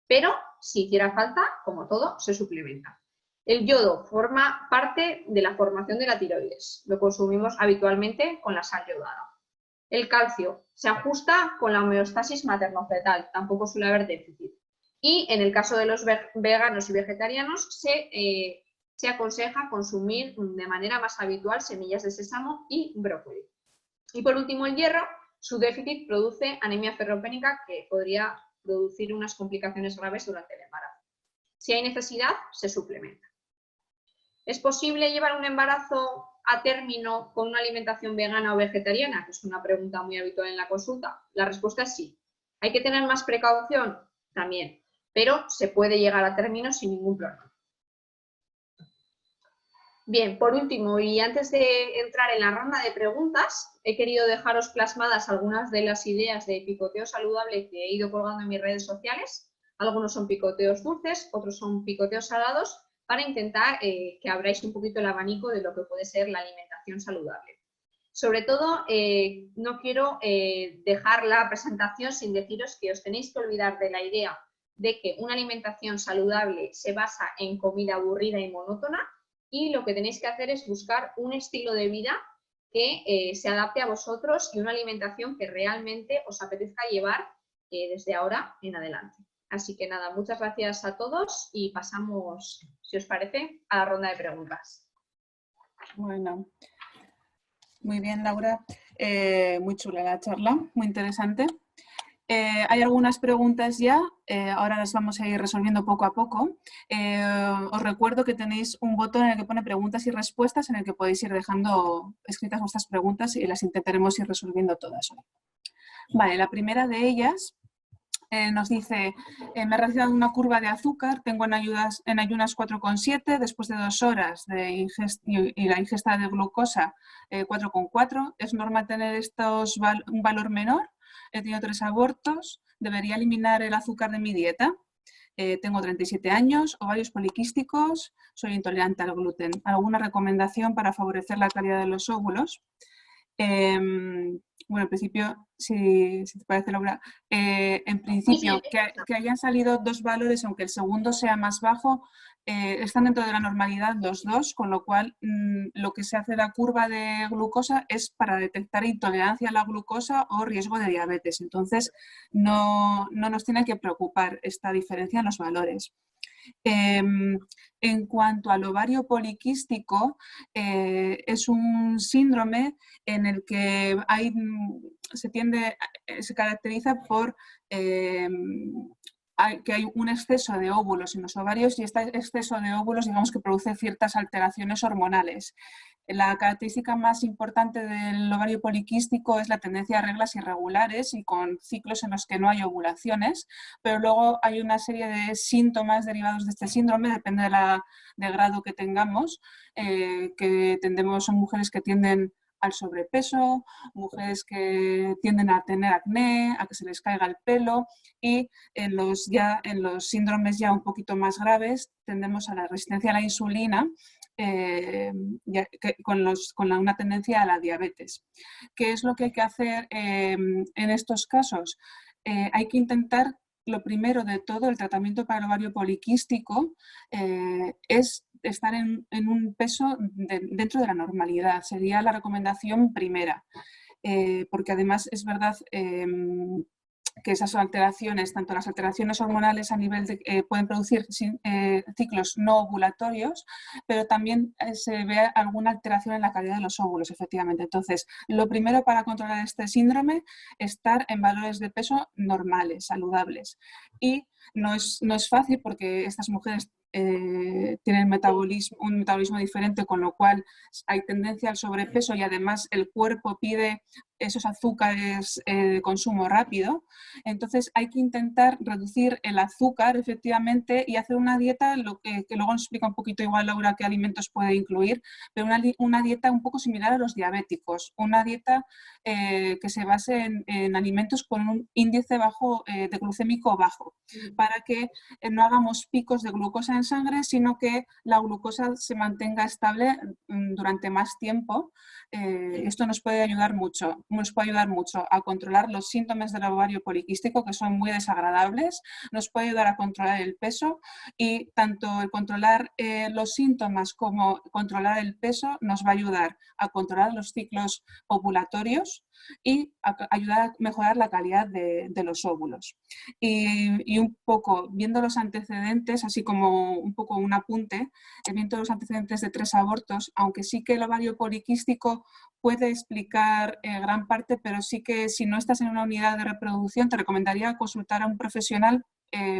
Pero si hiciera falta, como todo, se suplementa. El yodo forma parte de la formación de la tiroides. Lo consumimos habitualmente con la sal yodada. El calcio se ajusta con la homeostasis materno-fetal, tampoco suele haber déficit. Y en el caso de los veganos y vegetarianos se aconseja consumir de manera más habitual semillas de sésamo y brócoli. Y por último el hierro, su déficit produce anemia ferropénica que podría producir unas complicaciones graves durante el embarazo. Si hay necesidad, se suplementa. ¿Es posible llevar un embarazo a término con una alimentación vegana o vegetariana? Que es una pregunta muy habitual en la consulta. La respuesta es sí. ¿Hay que tener más precaución? También, pero se puede llegar a término sin ningún problema. Bien, por último, y antes de entrar en la ronda de preguntas, he querido dejaros plasmadas algunas de las ideas de picoteo saludable que he ido colgando en mis redes sociales. Algunos son picoteos dulces, otros son picoteos salados, para intentar que abráis un poquito el abanico de lo que puede ser la alimentación saludable. Sobre todo, no quiero dejar la presentación sin deciros que os tenéis que olvidar de la idea de que una alimentación saludable se basa en comida aburrida y monótona, y lo que tenéis que hacer es buscar un estilo de vida que se adapte a vosotros y una alimentación que realmente os apetezca llevar desde ahora en adelante. Así que nada, muchas gracias a todos y pasamos, si os parece, a la ronda de preguntas. Bueno, muy bien, Laura. Muy chula la charla, muy interesante. Hay algunas preguntas ya, ahora las vamos a ir resolviendo poco a poco. Os recuerdo que tenéis un botón en el que pone preguntas y respuestas, en el que podéis ir dejando escritas vuestras preguntas y las intentaremos ir resolviendo todas hoy. Vale, la primera de ellas nos dice, me he realizado una curva de azúcar, tengo en ayunas 4,7, después de 2 horas y la ingesta de glucosa 4,4. ¿Es normal tener un valor menor? He tenido 3 abortos, ¿debería eliminar el azúcar de mi dieta? Tengo 37 años, ovarios poliquísticos, soy intolerante al gluten. ¿Alguna recomendación para favorecer la calidad de los óvulos? Bueno, en principio, si te parece, Laura, en principio, que hayan salido 2 valores, aunque el segundo sea más bajo, están dentro de la normalidad los dos, con lo cual lo que se hace la curva de glucosa es para detectar intolerancia a la glucosa o riesgo de diabetes. Entonces, no nos tiene que preocupar esta diferencia en los valores. En cuanto al ovario poliquístico, es un síndrome en el que se caracteriza por que hay un exceso de óvulos en los ovarios y este exceso de óvulos, digamos que produce ciertas alteraciones hormonales. La característica más importante del ovario poliquístico es la tendencia a reglas irregulares y con ciclos en los que no hay ovulaciones, pero luego hay una serie de síntomas derivados de este síndrome, depende del grado que tengamos, son mujeres que tienden al sobrepeso, mujeres que tienden a tener acné, a que se les caiga el pelo, y en los síndromes ya un poquito más graves tendemos a la resistencia a la insulina, con una tendencia a la diabetes. ¿Qué es lo que hay que hacer en estos casos? Hay que intentar, lo primero de todo, el tratamiento para el ovario poliquístico es estar en un peso dentro de la normalidad. Sería la recomendación primera, porque además es verdad que esas alteraciones, tanto las alteraciones hormonales a nivel de, pueden producir ciclos no ovulatorios, pero también se ve alguna alteración en la calidad de los óvulos, efectivamente. Entonces, lo primero para controlar este síndrome es estar en valores de peso normales, saludables. Y no es fácil porque estas mujeres tienen un metabolismo diferente, con lo cual hay tendencia al sobrepeso y además el cuerpo pide esos azúcares de consumo rápido. Entonces hay que intentar reducir el azúcar efectivamente y hacer una dieta, que luego nos explica un poquito igual Laura qué alimentos puede incluir, pero una dieta un poco similar a los diabéticos, una dieta que se base en alimentos con un índice bajo de glucémico bajo, para que no hagamos picos de glucosa en sangre, sino que la glucosa se mantenga estable durante más tiempo. Esto nos puede ayudar mucho a controlar los síntomas del ovario poliquístico, que son muy desagradables, nos puede ayudar a controlar el peso, y tanto el controlar los síntomas como controlar el peso nos va a ayudar a controlar los ciclos ovulatorios y a ayudar a mejorar la calidad de los óvulos. Y un poco viendo los antecedentes, así como un poco un apunte, viendo los antecedentes de 3 abortos, aunque sí que el ovario poliquístico puede explicar gran parte, pero sí que si no estás en una unidad de reproducción te recomendaría consultar a un profesional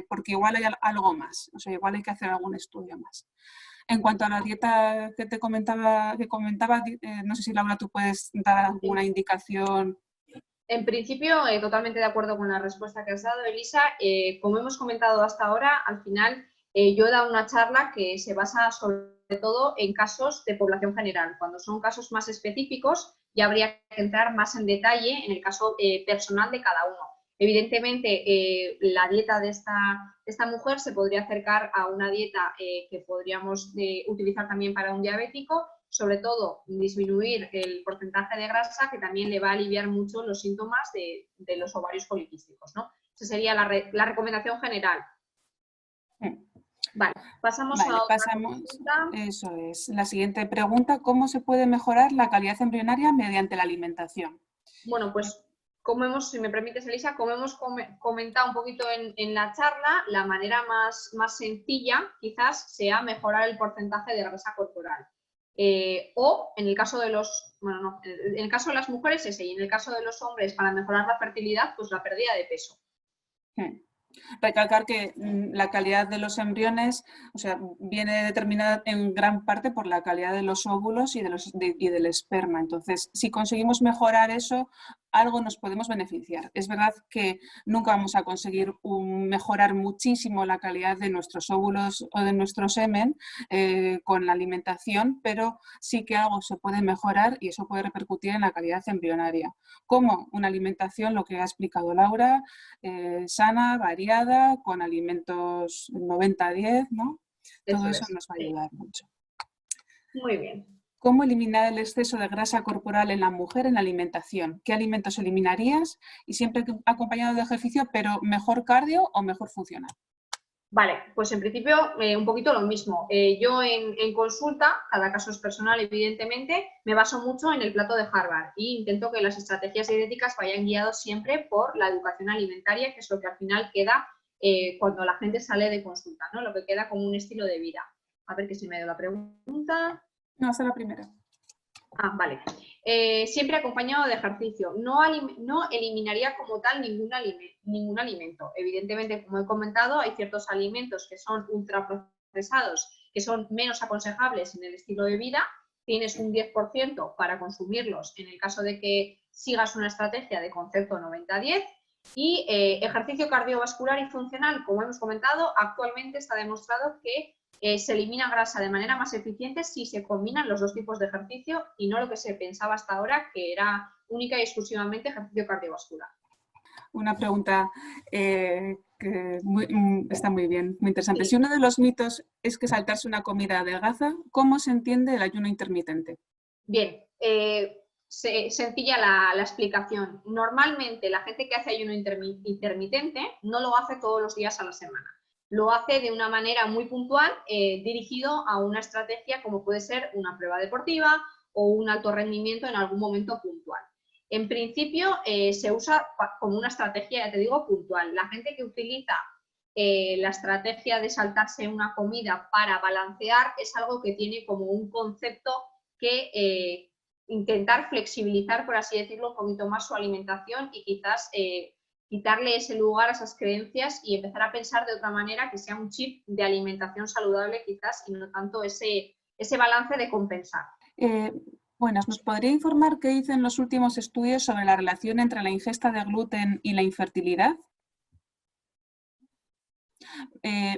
porque igual hay algo más, o sea, igual hay que hacer algún estudio más. En cuanto a la dieta que te comentaba, no sé si Laura tú puedes dar alguna indicación. En principio, totalmente de acuerdo con la respuesta que has dado, Elisa. Como hemos comentado hasta ahora, al final yo he dado una charla que se basa sobre todo en casos de población general. Cuando son casos más específicos, ya habría que entrar más en detalle en el caso personal de cada uno. Evidentemente, la dieta de esta mujer se podría acercar a una dieta que podríamos utilizar también para un diabético, sobre todo disminuir el porcentaje de grasa, que también le va a aliviar mucho los síntomas de los ovarios poliquísticos, ¿no? Esa sería la recomendación general. Vale, pasamos a otra pregunta. Eso es. La siguiente pregunta, ¿cómo se puede mejorar la calidad embrionaria mediante la alimentación? Bueno, pues si me permites, Elisa, como hemos comentado un poquito en la charla, la manera más sencilla quizás sea mejorar el porcentaje de grasa corporal. O en el caso de en el caso de las mujeres ese, y en el caso de los hombres, para mejorar la fertilidad, pues la pérdida de peso. Recalcar que la calidad de los embriones, o sea, viene determinada en gran parte por la calidad de los óvulos y del esperma. Entonces, si conseguimos mejorar eso, algo nos podemos beneficiar. Es verdad que nunca vamos a conseguir mejorar muchísimo la calidad de nuestros óvulos o de nuestro semen con la alimentación, pero sí que algo se puede mejorar y eso puede repercutir en la calidad embrionaria. ¿Cómo? Una alimentación, lo que ha explicado Laura, sana, variada, con alimentos 90-10, ¿no? Todo eso nos va a ayudar mucho. Muy bien. ¿Cómo eliminar el exceso de grasa corporal en la mujer en la alimentación? ¿Qué alimentos eliminarías? Y siempre acompañado de ejercicio, pero mejor cardio o mejor funcional. Vale, pues en principio un poquito lo mismo. Yo en consulta, cada caso es personal evidentemente, me baso mucho en el plato de Harvard e intento que las estrategias dietéticas vayan guiadas siempre por la educación alimentaria, que es lo que al final queda cuando la gente sale de consulta, ¿no? Lo que queda como un estilo de vida. A ver que se me dio la pregunta. No, esa es la primera. Ah, vale. Siempre acompañado de ejercicio. No eliminaría como tal ningún alimento. Evidentemente, como he comentado, hay ciertos alimentos que son ultraprocesados, que son menos aconsejables en el estilo de vida. Tienes un 10% para consumirlos en el caso de que sigas una estrategia de concepto 90-10. Y ejercicio cardiovascular y funcional, como hemos comentado, actualmente está demostrado que se elimina grasa de manera más eficiente si se combinan los dos tipos de ejercicio y no lo que se pensaba hasta ahora, que era única y exclusivamente ejercicio cardiovascular. Una pregunta que está muy bien, muy interesante. Sí. Si uno de los mitos es que saltarse una comida adelgaza, ¿cómo se entiende el ayuno intermitente? Bien, sencilla la explicación. Normalmente la gente que hace ayuno intermitente no lo hace todos los días a la semana. Lo hace de una manera muy puntual, dirigido a una estrategia como puede ser una prueba deportiva o un alto rendimiento en algún momento puntual. En principio se usa como una estrategia, ya te digo, puntual. La gente que utiliza la estrategia de saltarse una comida para balancear es algo que tiene como un concepto que intentar flexibilizar, por así decirlo, un poquito más su alimentación y quizás quitarle ese lugar a esas creencias y empezar a pensar de otra manera, que sea un chip de alimentación saludable quizás y no tanto ese balance de compensar. Buenas, ¿nos podría informar qué dicen los últimos estudios sobre la relación entre la ingesta de gluten y la infertilidad?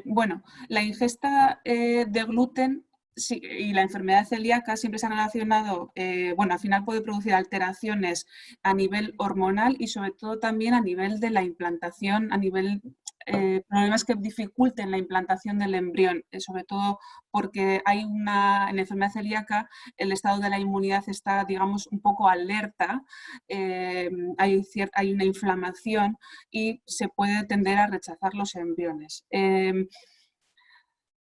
Bueno, la ingesta de gluten y la enfermedad celíaca siempre se han relacionado, bueno, al final puede producir alteraciones a nivel hormonal y sobre todo también a nivel de la implantación, a nivel problemas que dificulten la implantación del embrión, sobre todo porque en la enfermedad celíaca el estado de la inmunidad está, digamos, un poco alerta, hay una inflamación y se puede tender a rechazar los embriones.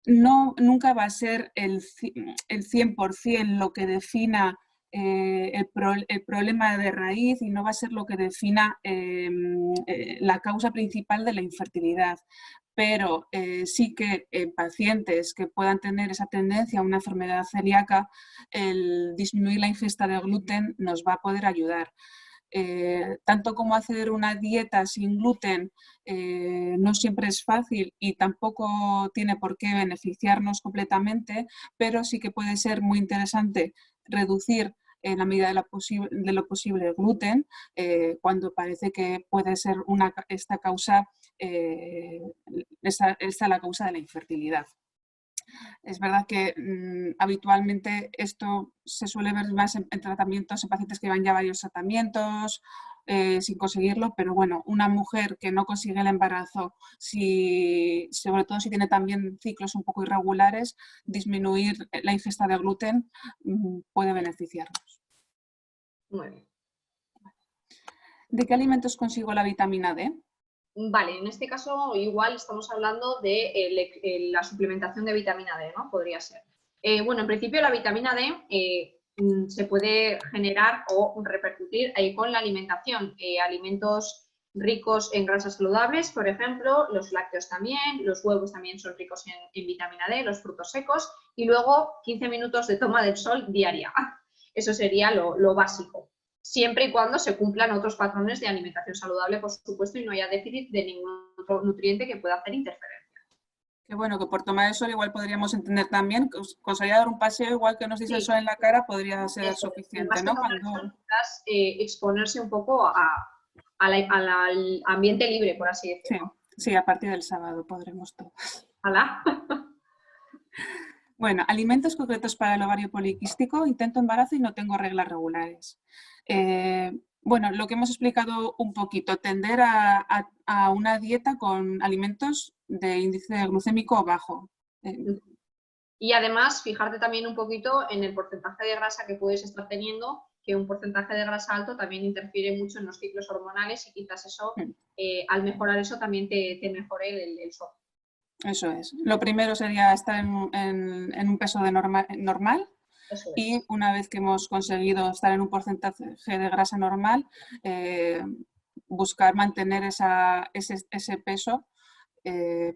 Nunca va a ser el 100% lo que defina el problema de raíz y no va a ser lo que defina la causa principal de la infertilidad. Pero sí que en pacientes que puedan tener esa tendencia a una enfermedad celíaca, el disminuir la ingesta de gluten nos va a poder ayudar. Tanto como hacer una dieta sin gluten no siempre es fácil y tampoco tiene por qué beneficiarnos completamente, pero sí que puede ser muy interesante reducir en la medida de lo posible el gluten cuando parece que puede ser esta la causa de la infertilidad. Es verdad que habitualmente esto se suele ver más en tratamientos, en pacientes que van ya varios tratamientos sin conseguirlo, pero bueno, una mujer que no consigue el embarazo, sobre todo si tiene también ciclos un poco irregulares, disminuir la ingesta de gluten puede beneficiarnos. Muy bien. ¿De qué alimentos consigo la vitamina D? Vale, en este caso igual estamos hablando de la suplementación de vitamina D, ¿no? Podría ser. Bueno, en principio la vitamina D se puede generar o repercutir con la alimentación. Alimentos ricos en grasas saludables, por ejemplo, los lácteos también, los huevos también son ricos en vitamina D, los frutos secos y luego 15 minutos de toma del sol diaria. Eso sería lo básico. Siempre y cuando se cumplan otros patrones de alimentación saludable, por supuesto, y no haya déficit de ningún otro nutriente que pueda hacer interferencia. Que bueno, que por tomar el sol igual podríamos entender también, con salir a dar un paseo igual que nos dice el sol en la cara podría ser suficiente, ¿no? Quizás exponerse un poco al ambiente libre, por así decirlo. Sí, a partir del sábado podremos todos. ¿Alá? Bueno, alimentos concretos para el ovario poliquístico, intento embarazo y no tengo reglas regulares. Bueno, lo que hemos explicado un poquito, tender a una dieta con alimentos de índice glucémico bajo. Y además, fijarte también un poquito en el porcentaje de grasa que puedes estar teniendo, que un porcentaje de grasa alto también interfiere mucho en los ciclos hormonales y quizás eso, al mejorar eso, también te mejore el sueño. Eso es. Lo primero sería estar en un peso normal. Eso es. Y una vez que hemos conseguido estar en un porcentaje de grasa normal, buscar mantener ese peso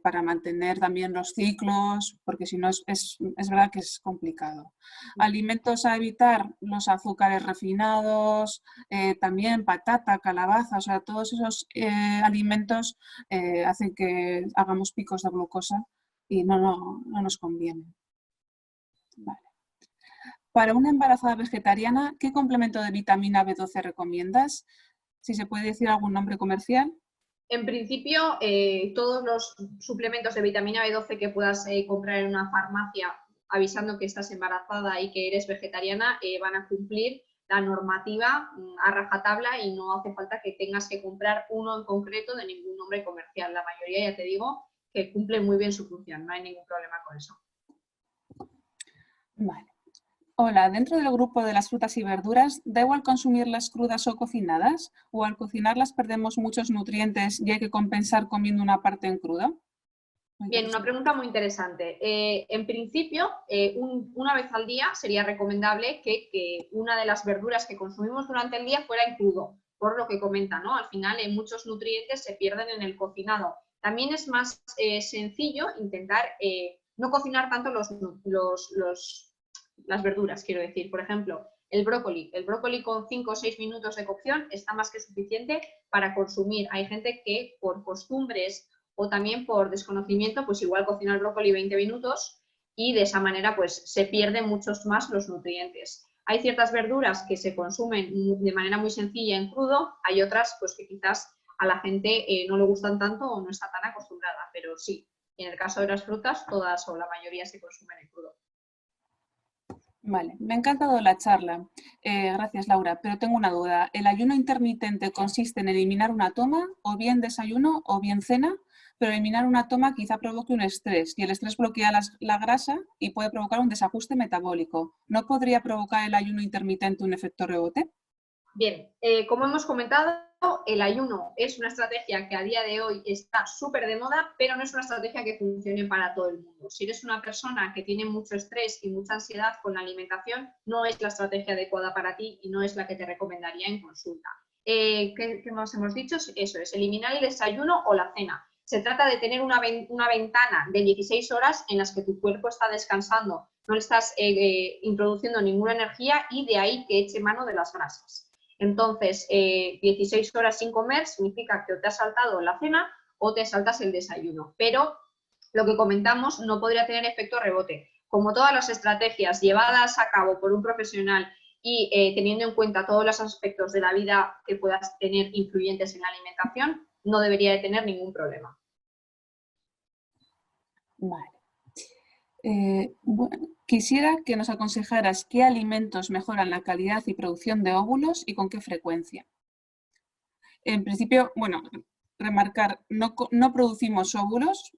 para mantener también los ciclos, porque si no es verdad que es complicado. Alimentos a evitar, los azúcares refinados, también patata, calabaza, o sea, todos esos alimentos hacen que hagamos picos de glucosa y no nos conviene. Vale. Para una embarazada vegetariana, ¿qué complemento de vitamina B12 recomiendas? Si se puede decir algún nombre comercial. En principio, todos los suplementos de vitamina B12 que puedas comprar en una farmacia avisando que estás embarazada y que eres vegetariana van a cumplir la normativa a rajatabla y no hace falta que tengas que comprar uno en concreto de ningún nombre comercial. La mayoría, ya te digo, que cumple muy bien su función, no hay ningún problema con eso. Vale. Hola, dentro del grupo de las frutas y verduras, ¿da igual consumirlas crudas o cocinadas? ¿O al cocinarlas perdemos muchos nutrientes y hay que compensar comiendo una parte en crudo? Bien, una pregunta muy interesante. En principio, una vez al día sería recomendable que una de las verduras que consumimos durante el día fuera en crudo, por lo que comenta, ¿no? Al final, muchos nutrientes se pierden en el cocinado. También es más sencillo intentar no cocinar tanto las verduras, quiero decir. Por ejemplo, el brócoli con 5 o 6 minutos de cocción está más que suficiente para consumir. Hay gente que por costumbres o también por desconocimiento, pues igual cocina el brócoli 20 minutos y de esa manera pues se pierden muchos más los nutrientes. Hay ciertas verduras que se consumen de manera muy sencilla en crudo, hay otras pues que quizás a la gente no le gustan tanto o no está tan acostumbrada, pero sí, en el caso de las frutas, todas o la mayoría se consumen en crudo. Vale, me ha encantado la charla. Gracias, Laura, pero tengo una duda. ¿El ayuno intermitente consiste en eliminar una toma, o bien desayuno, o bien cena? Pero eliminar una toma quizá provoque un estrés, y el estrés bloquea la grasa y puede provocar un desajuste metabólico. ¿No podría provocar el ayuno intermitente un efecto rebote? Bien, como hemos comentado, el ayuno es una estrategia que a día de hoy está súper de moda, pero no es una estrategia que funcione para todo el mundo. Si eres una persona que tiene mucho estrés y mucha ansiedad con la alimentación, no es la estrategia adecuada para ti y no es la que te recomendaría en consulta. ¿Qué más hemos dicho? Eso es, eliminar el desayuno o la cena. Se trata de tener una ventana de 16 horas en las que tu cuerpo está descansando, no le estás introduciendo ninguna energía y de ahí que eche mano de las grasas. Entonces, 16 horas sin comer significa que o te has saltado la cena o te saltas el desayuno. Pero lo que comentamos no podría tener efecto rebote. Como todas las estrategias llevadas a cabo por un profesional y teniendo en cuenta todos los aspectos de la vida que puedas tener influyentes en la alimentación, no debería de tener ningún problema. Vale. Bueno, quisiera que nos aconsejaras qué alimentos mejoran la calidad y producción de óvulos y con qué frecuencia. En principio, bueno, remarcar, no producimos óvulos,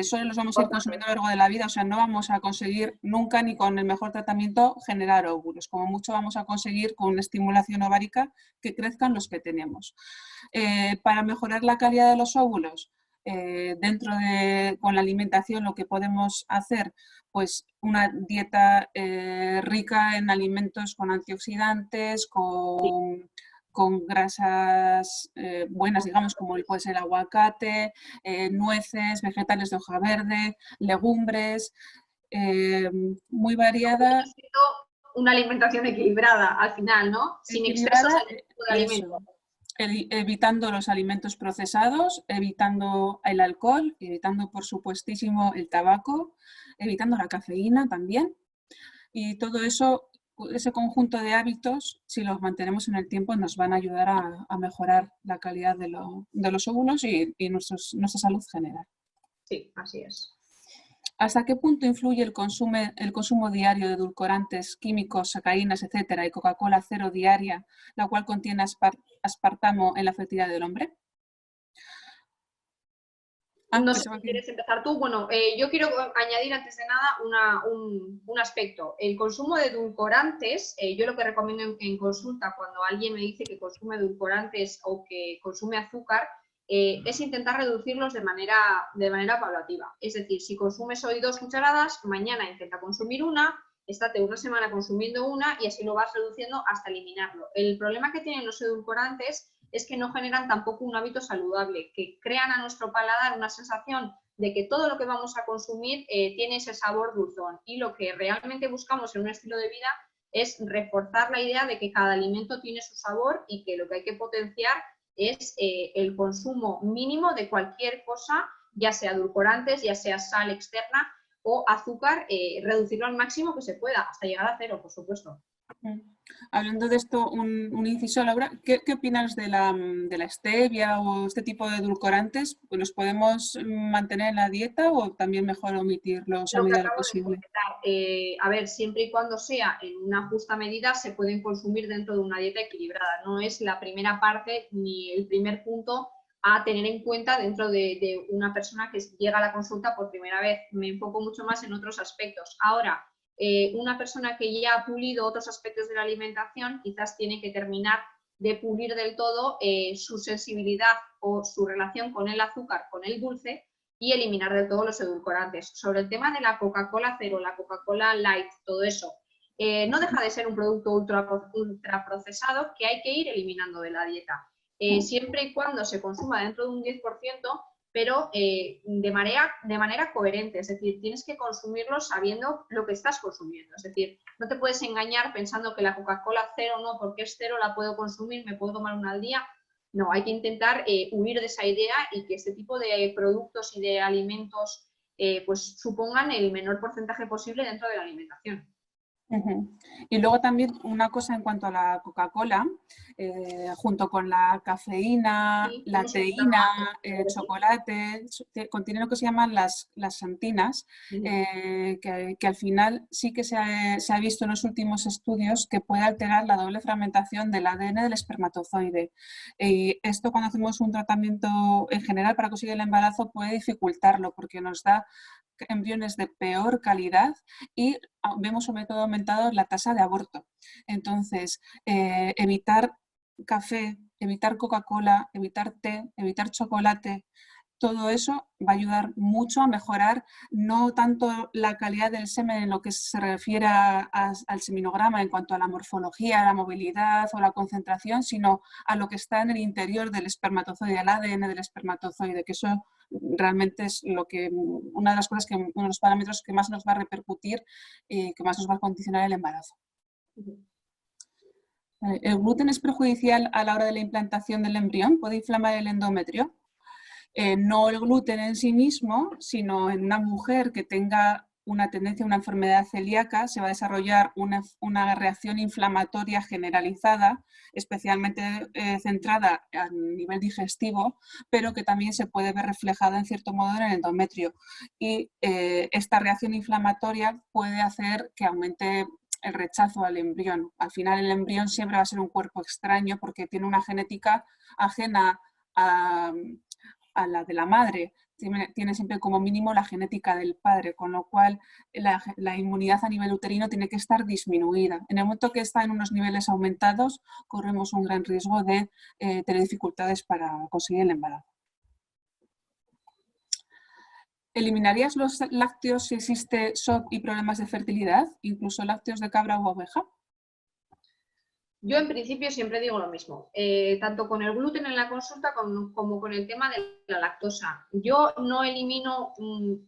solo los vamos a ir consumiendo a lo largo de la vida, o sea, no vamos a conseguir nunca ni con el mejor tratamiento generar óvulos, como mucho vamos a conseguir con una estimulación ovárica que crezcan los que tenemos. Para mejorar la calidad de los óvulos, con la alimentación lo que podemos hacer, pues una dieta rica en alimentos con antioxidantes, con grasas buenas, digamos, como puede ser el aguacate, nueces, vegetales de hoja verde, legumbres, muy variada. Una alimentación equilibrada al final, ¿no? Sin excesos de tipo de alimento. Evitando los alimentos procesados, evitando el alcohol, evitando por supuestísimo el tabaco, evitando la cafeína también. Y todo eso, ese conjunto de hábitos, si los mantenemos en el tiempo, nos van a ayudar a mejorar la calidad de los óvulos y nuestra salud general. Sí, así es. ¿Hasta qué punto influye el consumo diario de edulcorantes químicos, sacarínas, etcétera, y Coca-Cola cero diaria, la cual contiene aspartamo en la fertilidad del hombre? No sé si quieres empezar tú. Bueno, yo quiero añadir antes de nada un aspecto. El consumo de edulcorantes, yo lo que recomiendo en consulta cuando alguien me dice que consume edulcorantes o que consume azúcar, es intentar reducirlos de manera paulativa. Es decir, si consumes hoy 2 cucharadas, mañana intenta consumir una, estate una semana consumiendo una y así lo vas reduciendo hasta eliminarlo. El problema que tienen los edulcorantes es que no generan tampoco un hábito saludable, que crean a nuestro paladar una sensación de que todo lo que vamos a consumir tiene ese sabor dulzón, y lo que realmente buscamos en un estilo de vida es reforzar la idea de que cada alimento tiene su sabor y que lo que hay que potenciar es el consumo mínimo de cualquier cosa, ya sea edulcorantes, ya sea sal externa o azúcar, reducirlo al máximo que se pueda, hasta llegar a 0, por supuesto. Hablando de esto, un inciso, Laura, ¿qué opinas de la stevia o este tipo de edulcorantes? ¿Los podemos mantener en la dieta o también mejor omitirlos a medida de lo posible? A ver, siempre y cuando sea en una justa medida, se pueden consumir dentro de una dieta equilibrada. No es la primera parte ni el primer punto a tener en cuenta dentro de una persona que llega a la consulta por primera vez. Me enfoco mucho más en otros aspectos. Ahora, una persona que ya ha pulido otros aspectos de la alimentación quizás tiene que terminar de pulir del todo su sensibilidad o su relación con el azúcar, con el dulce, y eliminar de todo los edulcorantes. Sobre el tema de la Coca-Cola cero, la Coca-Cola light, todo eso, no deja de ser un producto ultra procesado que hay que ir eliminando de la dieta, siempre y cuando se consuma dentro de un 10%, pero de manera coherente. Es decir, tienes que consumirlo sabiendo lo que estás consumiendo. Es decir, no te puedes engañar pensando que la Coca-Cola cero no, porque es cero, la puedo consumir, me puedo tomar una al día. No, hay que intentar huir de esa idea y que este tipo de productos y de alimentos pues supongan el menor porcentaje posible dentro de la alimentación. Y luego también una cosa en cuanto a la Coca-Cola, junto con la cafeína, Sí, la teína, el chocolate, contiene lo que se llaman las santinas, que al final sí que se ha visto en los últimos estudios que puede alterar la doble fragmentación del ADN del espermatozoide. Esto, cuando hacemos un tratamiento en general para conseguir el embarazo, puede dificultarlo porque nos da embriones de peor calidad y vemos sobre todo aumentado la tasa de aborto. Entonces, evitar café, evitar Coca-Cola, evitar té, evitar chocolate, todo eso va a ayudar mucho a mejorar no tanto la calidad del semen en lo que se refiere al seminograma en cuanto a la morfología, la movilidad o la concentración, sino a lo que está en el interior del espermatozoide, al ADN del espermatozoide, que eso realmente es una de las cosas uno de los parámetros que más nos va a repercutir y que más nos va a condicionar el embarazo. ¿El gluten es perjudicial a la hora de la implantación del embrión? ¿Puede inflamar el endometrio? No el gluten en sí mismo, sino en una mujer que tenga una tendencia a una enfermedad celíaca, se va a desarrollar una reacción inflamatoria generalizada, especialmente centrada a nivel digestivo, pero que también se puede ver reflejada en cierto modo en el endometrio. Y esta reacción inflamatoria puede hacer que aumente el rechazo al embrión. Al final el embrión siempre va a ser un cuerpo extraño porque tiene una genética ajena a la de la madre, tiene siempre como mínimo la genética del padre, con lo cual la inmunidad a nivel uterino tiene que estar disminuida. En el momento que está en unos niveles aumentados, corremos un gran riesgo de tener dificultades para conseguir el embarazo. ¿Eliminarías los lácteos si existe SOP y problemas de fertilidad, incluso lácteos de cabra u oveja? Yo en principio siempre digo lo mismo, tanto con el gluten en la consulta como con el tema de la lactosa. Yo no elimino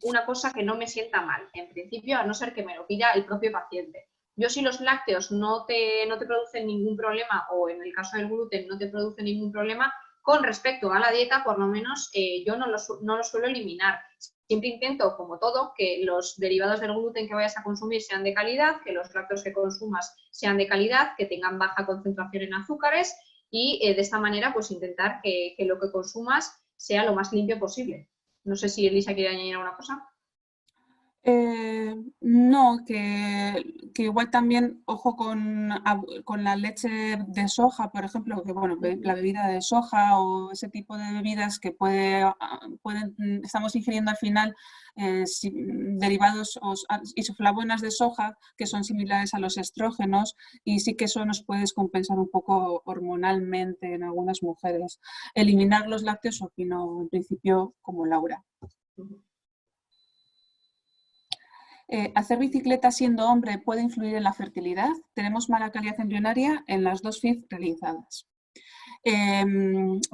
una cosa que no me sienta mal, en principio, a no ser que me lo pida el propio paciente. Yo, si los lácteos no te producen ningún problema, o en el caso del gluten no te produce ningún problema, con respecto a la dieta, por lo menos yo no lo suelo eliminar. Siempre intento, como todo, que los derivados del gluten que vayas a consumir sean de calidad, que los lácteos que consumas sean de calidad, que tengan baja concentración en azúcares y de esta manera pues intentar que lo que consumas sea lo más limpio posible. No sé si Elisa quiere añadir alguna cosa. No, No, que igual también, ojo con la leche de soja, por ejemplo, que bueno, la bebida de soja o ese tipo de bebidas que estamos ingiriendo al final derivados isoflavonas de soja que son similares a los estrógenos y sí que eso nos puede descompensar un poco hormonalmente en algunas mujeres. Eliminar los lácteos opino en principio como Laura. ¿Hacer bicicleta siendo hombre puede influir en la fertilidad? Tenemos mala calidad embrionaria en las 2 FIV realizadas. A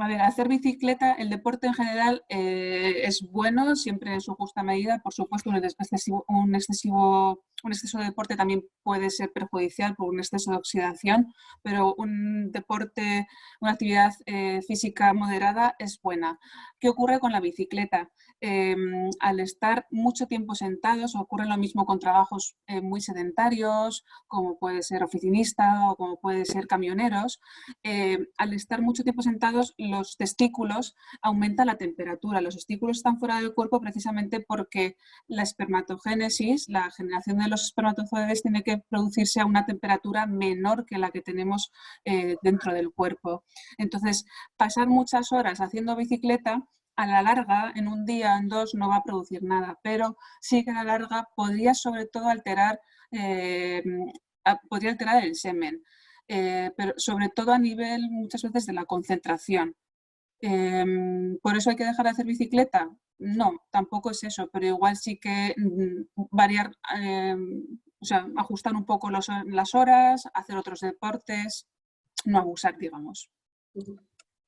ver, hacer bicicleta, el deporte en general es bueno, siempre en su justa medida. Por supuesto, un exceso de deporte también puede ser perjudicial por un exceso de oxidación, pero un deporte, una actividad física moderada es buena. ¿Qué ocurre con la bicicleta? Al estar mucho tiempo sentados, ocurre lo mismo con trabajos muy sedentarios, como puede ser oficinista o como puede ser camioneros. Al estar mucho tiempo sentados, los testículos aumenta la temperatura. Los testículos están fuera del cuerpo precisamente porque la espermatogénesis, la generación de los espermatozoides, tiene que producirse a una temperatura menor que la que tenemos dentro del cuerpo. Entonces, pasar muchas horas haciendo bicicleta, a la larga, en un día, en 2, no va a producir nada, pero sí que a la larga podría sobre todo alterar el semen. Pero sobre todo a nivel muchas veces de la concentración. ¿Por eso hay que dejar de hacer bicicleta? No, tampoco es eso, pero igual sí que variar, o sea, ajustar un poco las horas, hacer otros deportes, no abusar, digamos.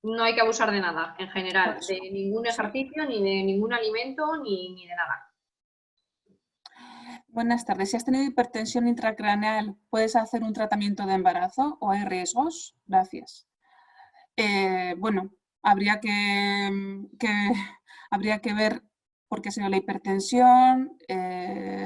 No hay que abusar de nada, en general, de ningún ejercicio, ni de ningún alimento, ni de nada. Buenas tardes. Si has tenido hipertensión intracraneal, ¿puedes hacer un tratamiento de embarazo o hay riesgos? Gracias. Bueno, habría que ver por qué ha sido la hipertensión,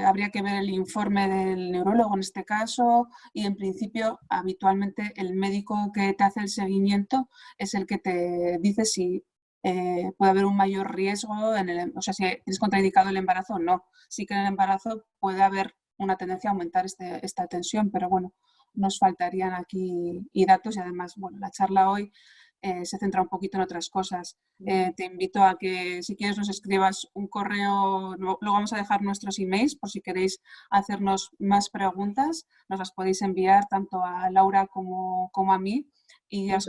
habría que ver el informe del neurólogo en este caso y en principio habitualmente el médico que te hace el seguimiento es el que te dice si puede haber un mayor riesgo, o sea, si tienes contraindicado el embarazo o no. Sí que en el embarazo puede haber una tendencia a aumentar esta tensión, pero bueno, nos faltarían aquí datos y además, bueno, la charla hoy se centra un poquito en otras cosas. Te invito a que si quieres nos escribas un correo, luego vamos a dejar nuestros emails por si queréis hacernos más preguntas, nos las podéis enviar tanto a Laura como a mí y las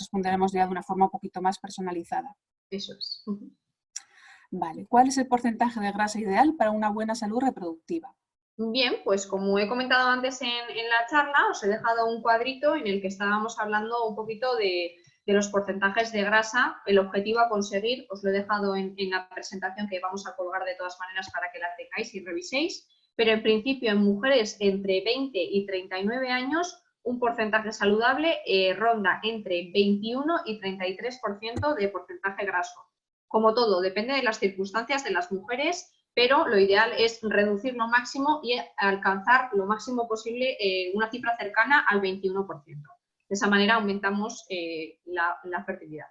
responderemos ya de una forma un poquito más personalizada. Eso es. Vale, ¿cuál es el porcentaje de grasa ideal para una buena salud reproductiva? Bien, pues como he comentado antes en la charla, os he dejado un cuadrito en el que estábamos hablando un poquito de los porcentajes de grasa, el objetivo a conseguir, os lo he dejado en la presentación que vamos a colgar de todas maneras para que la tengáis y reviséis, pero en principio en mujeres entre 20 y 39 años, un porcentaje saludable ronda entre 21 y 33% de porcentaje graso. Como todo, depende de las circunstancias de las mujeres, pero lo ideal es reducir lo máximo y alcanzar lo máximo posible una cifra cercana al 21%. De esa manera aumentamos la fertilidad.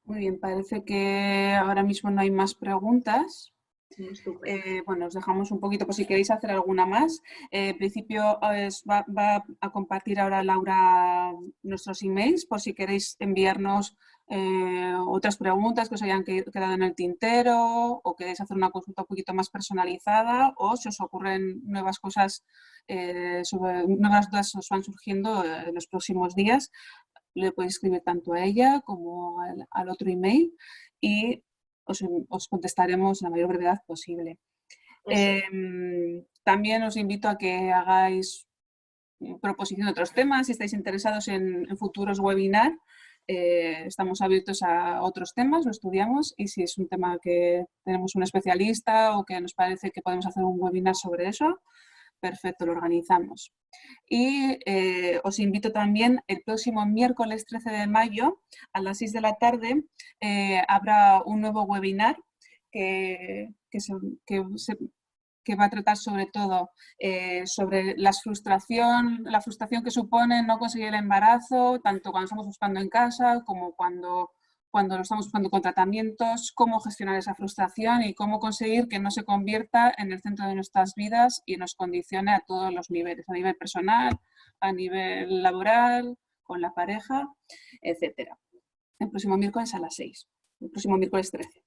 Muy bien, parece que ahora mismo no hay más preguntas. Bueno, os dejamos un poquito por si queréis hacer alguna más. En principio va a compartir ahora Laura nuestros emails por si queréis enviarnos otras preguntas que os hayan quedado en el tintero o queréis hacer una consulta un poquito más personalizada o si os ocurren nuevas cosas, nuevas dudas os van surgiendo en los próximos días. Le podéis escribir tanto a ella como al otro email y os contestaremos en la mayor brevedad posible. También os invito a que hagáis proposición de otros temas si estáis interesados en futuros webinars. Estamos abiertos a otros temas, lo estudiamos y si es un tema que tenemos un especialista o que nos parece que podemos hacer un webinar sobre eso, perfecto, lo organizamos. Y os invito también el próximo miércoles 13 de mayo a las 6 de la tarde habrá un nuevo webinar que va a tratar sobre todo sobre la frustración que supone no conseguir el embarazo, tanto cuando estamos buscando en casa como cuando cuando nos estamos buscando con tratamientos, cómo gestionar esa frustración y cómo conseguir que no se convierta en el centro de nuestras vidas y nos condicione a todos los niveles, a nivel personal, a nivel laboral, con la pareja, etcétera. El próximo miércoles a las 6, el próximo miércoles 13.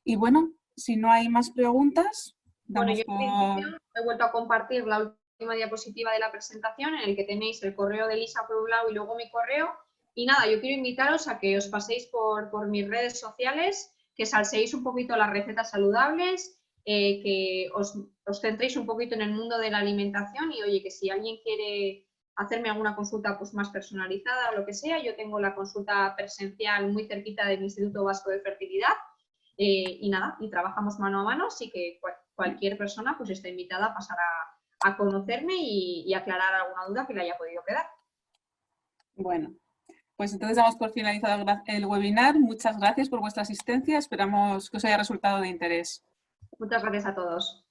Y bueno, si no hay más preguntas, Bueno, damos yo en principio he vuelto a compartir la última diapositiva de la presentación en el que tenéis el correo de Lisa por un lado y luego mi correo. Y nada, yo quiero invitaros a que os paséis por mis redes sociales, que salseéis un poquito las recetas saludables, que os centréis un poquito en el mundo de la alimentación y oye, que si alguien quiere hacerme alguna consulta pues más personalizada o lo que sea, yo tengo la consulta presencial muy cerquita del Instituto Vasco de Fertilidad. Y nada, y trabajamos mano a mano, así que cualquier persona pues está invitada a pasar a conocerme y aclarar alguna duda que le haya podido quedar. Bueno, pues entonces damos por finalizado el webinar. Muchas gracias por vuestra asistencia. Esperamos que os haya resultado de interés. Muchas gracias a todos.